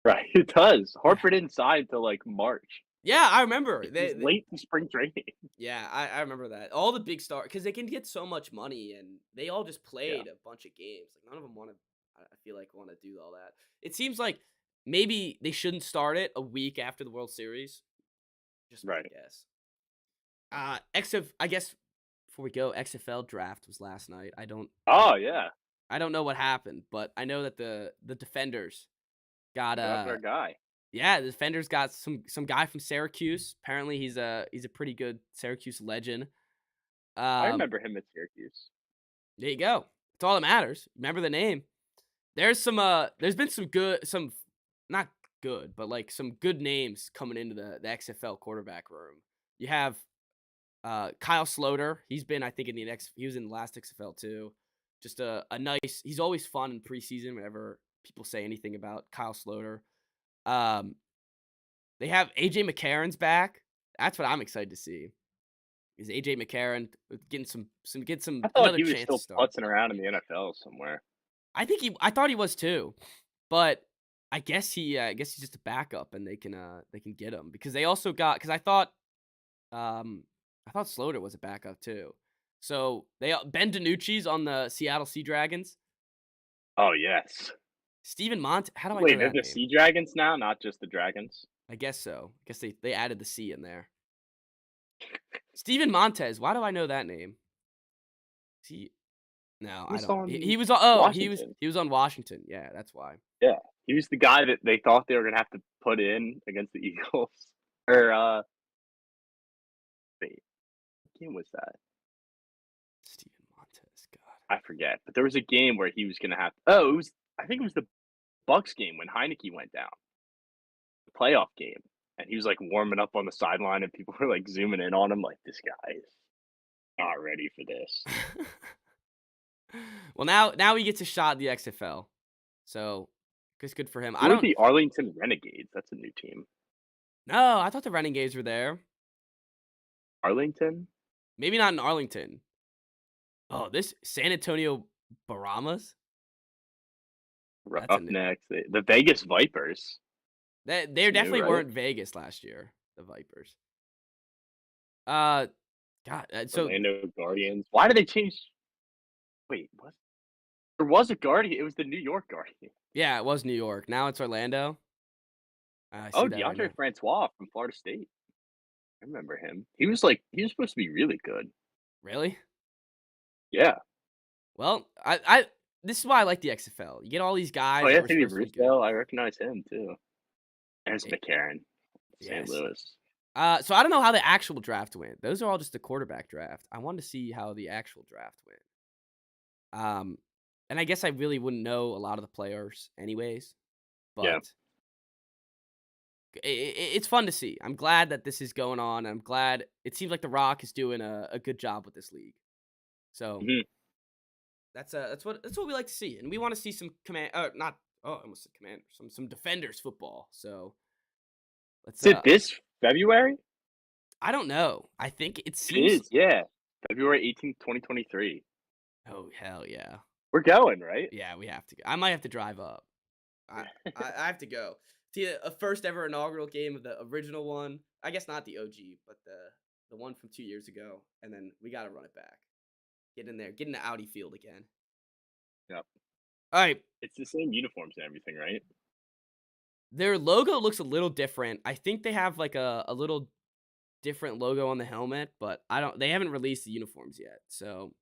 right, it does. Harper didn't sign till like March. Yeah, I remember. It's late in spring training. Yeah, I remember that. All the big stars, because they can get so much money, and they all just played a bunch of games. Like none of them want to. I feel like want to do all that. It seems like maybe they shouldn't start it a week after the World Series. Just my Right. guess. I guess before we go, XFL draft was last night. I don't Oh yeah, know what happened, but I know that the Defenders got that's our guy. yeah, the Defenders got some guy from Syracuse. Apparently he's a pretty good Syracuse legend. I remember him at Syracuse. There you go. That's all that matters. Remember the name. There's been some not good, but like some good names coming into the XFL quarterback room. You have Kyle Sloter. He's been, I think, he was in the last XFL too. Just a nice. He's always fun in preseason whenever people say anything about Kyle Sloter. They have AJ McCarron's back. That's what I'm excited to see. Is AJ McCarron getting some I thought another he was chance still to start? putzing around in the NFL somewhere. I thought he was too, but I guess he's just a backup, and they can get him because they also got because I thought Sloter was a backup too. So Ben DiNucci's on the Seattle Sea Dragons. Oh yes. Steven Mont. How do I know Wait, they're that the name? Sea Dragons now, not just the Dragons. I guess so. I guess they added the C in there. Steven Montez. Why do I know that name? He no, He I was don't. on He was on. Oh, Washington. he was on Washington. Yeah, that's why. Yeah, he was the guy that they thought they were gonna have to put in against the Eagles. Or wait, what game was that? Steven Montez. God. I forget, but there was a game where he was gonna have. Oh, it was. I think it was the Bucks game when Heineke went down, the playoff game, and he was like warming up on the sideline, and people were like zooming in on him, like this guy is not ready for this. Well, now he gets a shot at the XFL, so it's good for him. I Who are don't. the Arlington Renegades? That's a new team. No, I thought the Renegades were there. Arlington? Maybe not in Arlington. Oh, this San Antonio Baramas. That's a new. Roughnecks. The Vegas Vipers. They It's new, definitely right? weren't Vegas last year. The Vipers. God. So Orlando Guardians. Why did they change? Wait, what? There was a Guardian. It was the New York Guardian. yeah, it was New York. Now it's Orlando. I see Oh, that right DeAndre now. Francois from Florida State. I remember him. He was supposed to be really good. Really? Yeah. Well, I this is why I like the XFL. You get all these guys Oh that yeah, were Teddy supposed to be good. Russo. I recognize him too. There's Eh, McCarron, St. yes. Louis. So I don't know how the actual draft went. Those are all just the quarterback draft. I wanted to see how the actual draft went. And I guess I really wouldn't know a lot of the players anyways, Yeah. but it's fun to see. I'm glad that this is going on. I'm glad it seems like The Rock is doing a good job with this league. So Mhm. that's what we like to see, and we want to see some not I almost said command some defenders football. So let's Is it this February? I don't know. I think it It seems. is, yeah. February 18th, 2023. Oh hell yeah. We're going, right? Yeah, we have to go. I might have to drive up. I have to go. See a first ever inaugural game of the original one. I guess not the OG, but the one from 2 years ago. And then we got to run it back. Get in there. Get in the Audi field again. Yep. All right. It's the same uniforms and everything, right? Their logo looks a little different. I think they have like a little different logo on the helmet, but they haven't released the uniforms yet. So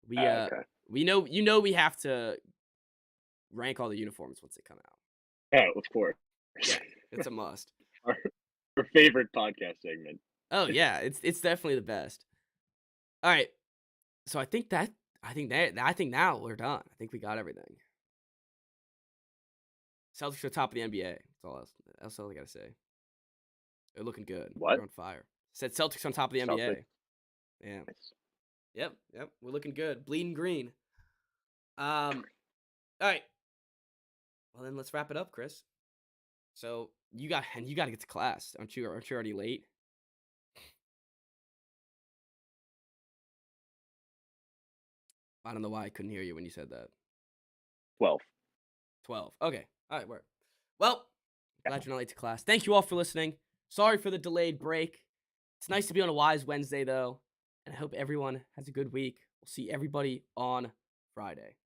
Okay. we know we have to rank all the uniforms once they come out. Yeah, of course. Yeah, it's a must. our, our favorite podcast segment. Oh yeah, it's definitely the best. All right, so I think now we're done. I think we got everything. Celtics are top of the NBA. That's all I gotta say. They're looking good. What? They're on fire. Said Celtics on top of the Celtics. NBA. Yeah. Nice. Yep. We're looking good. Bleeding green. All right. Well then, let's wrap it up, Chris. So you got to get to class, aren't you? Aren't you already late? I don't know why I couldn't hear you when you said that. 12. 12. Okay. All right, word. Well, glad you're not late to class. Thank you all for listening. Sorry for the delayed break. It's nice to be on a Wise Wednesday, though. And I hope everyone has a good week. We'll see everybody on Friday.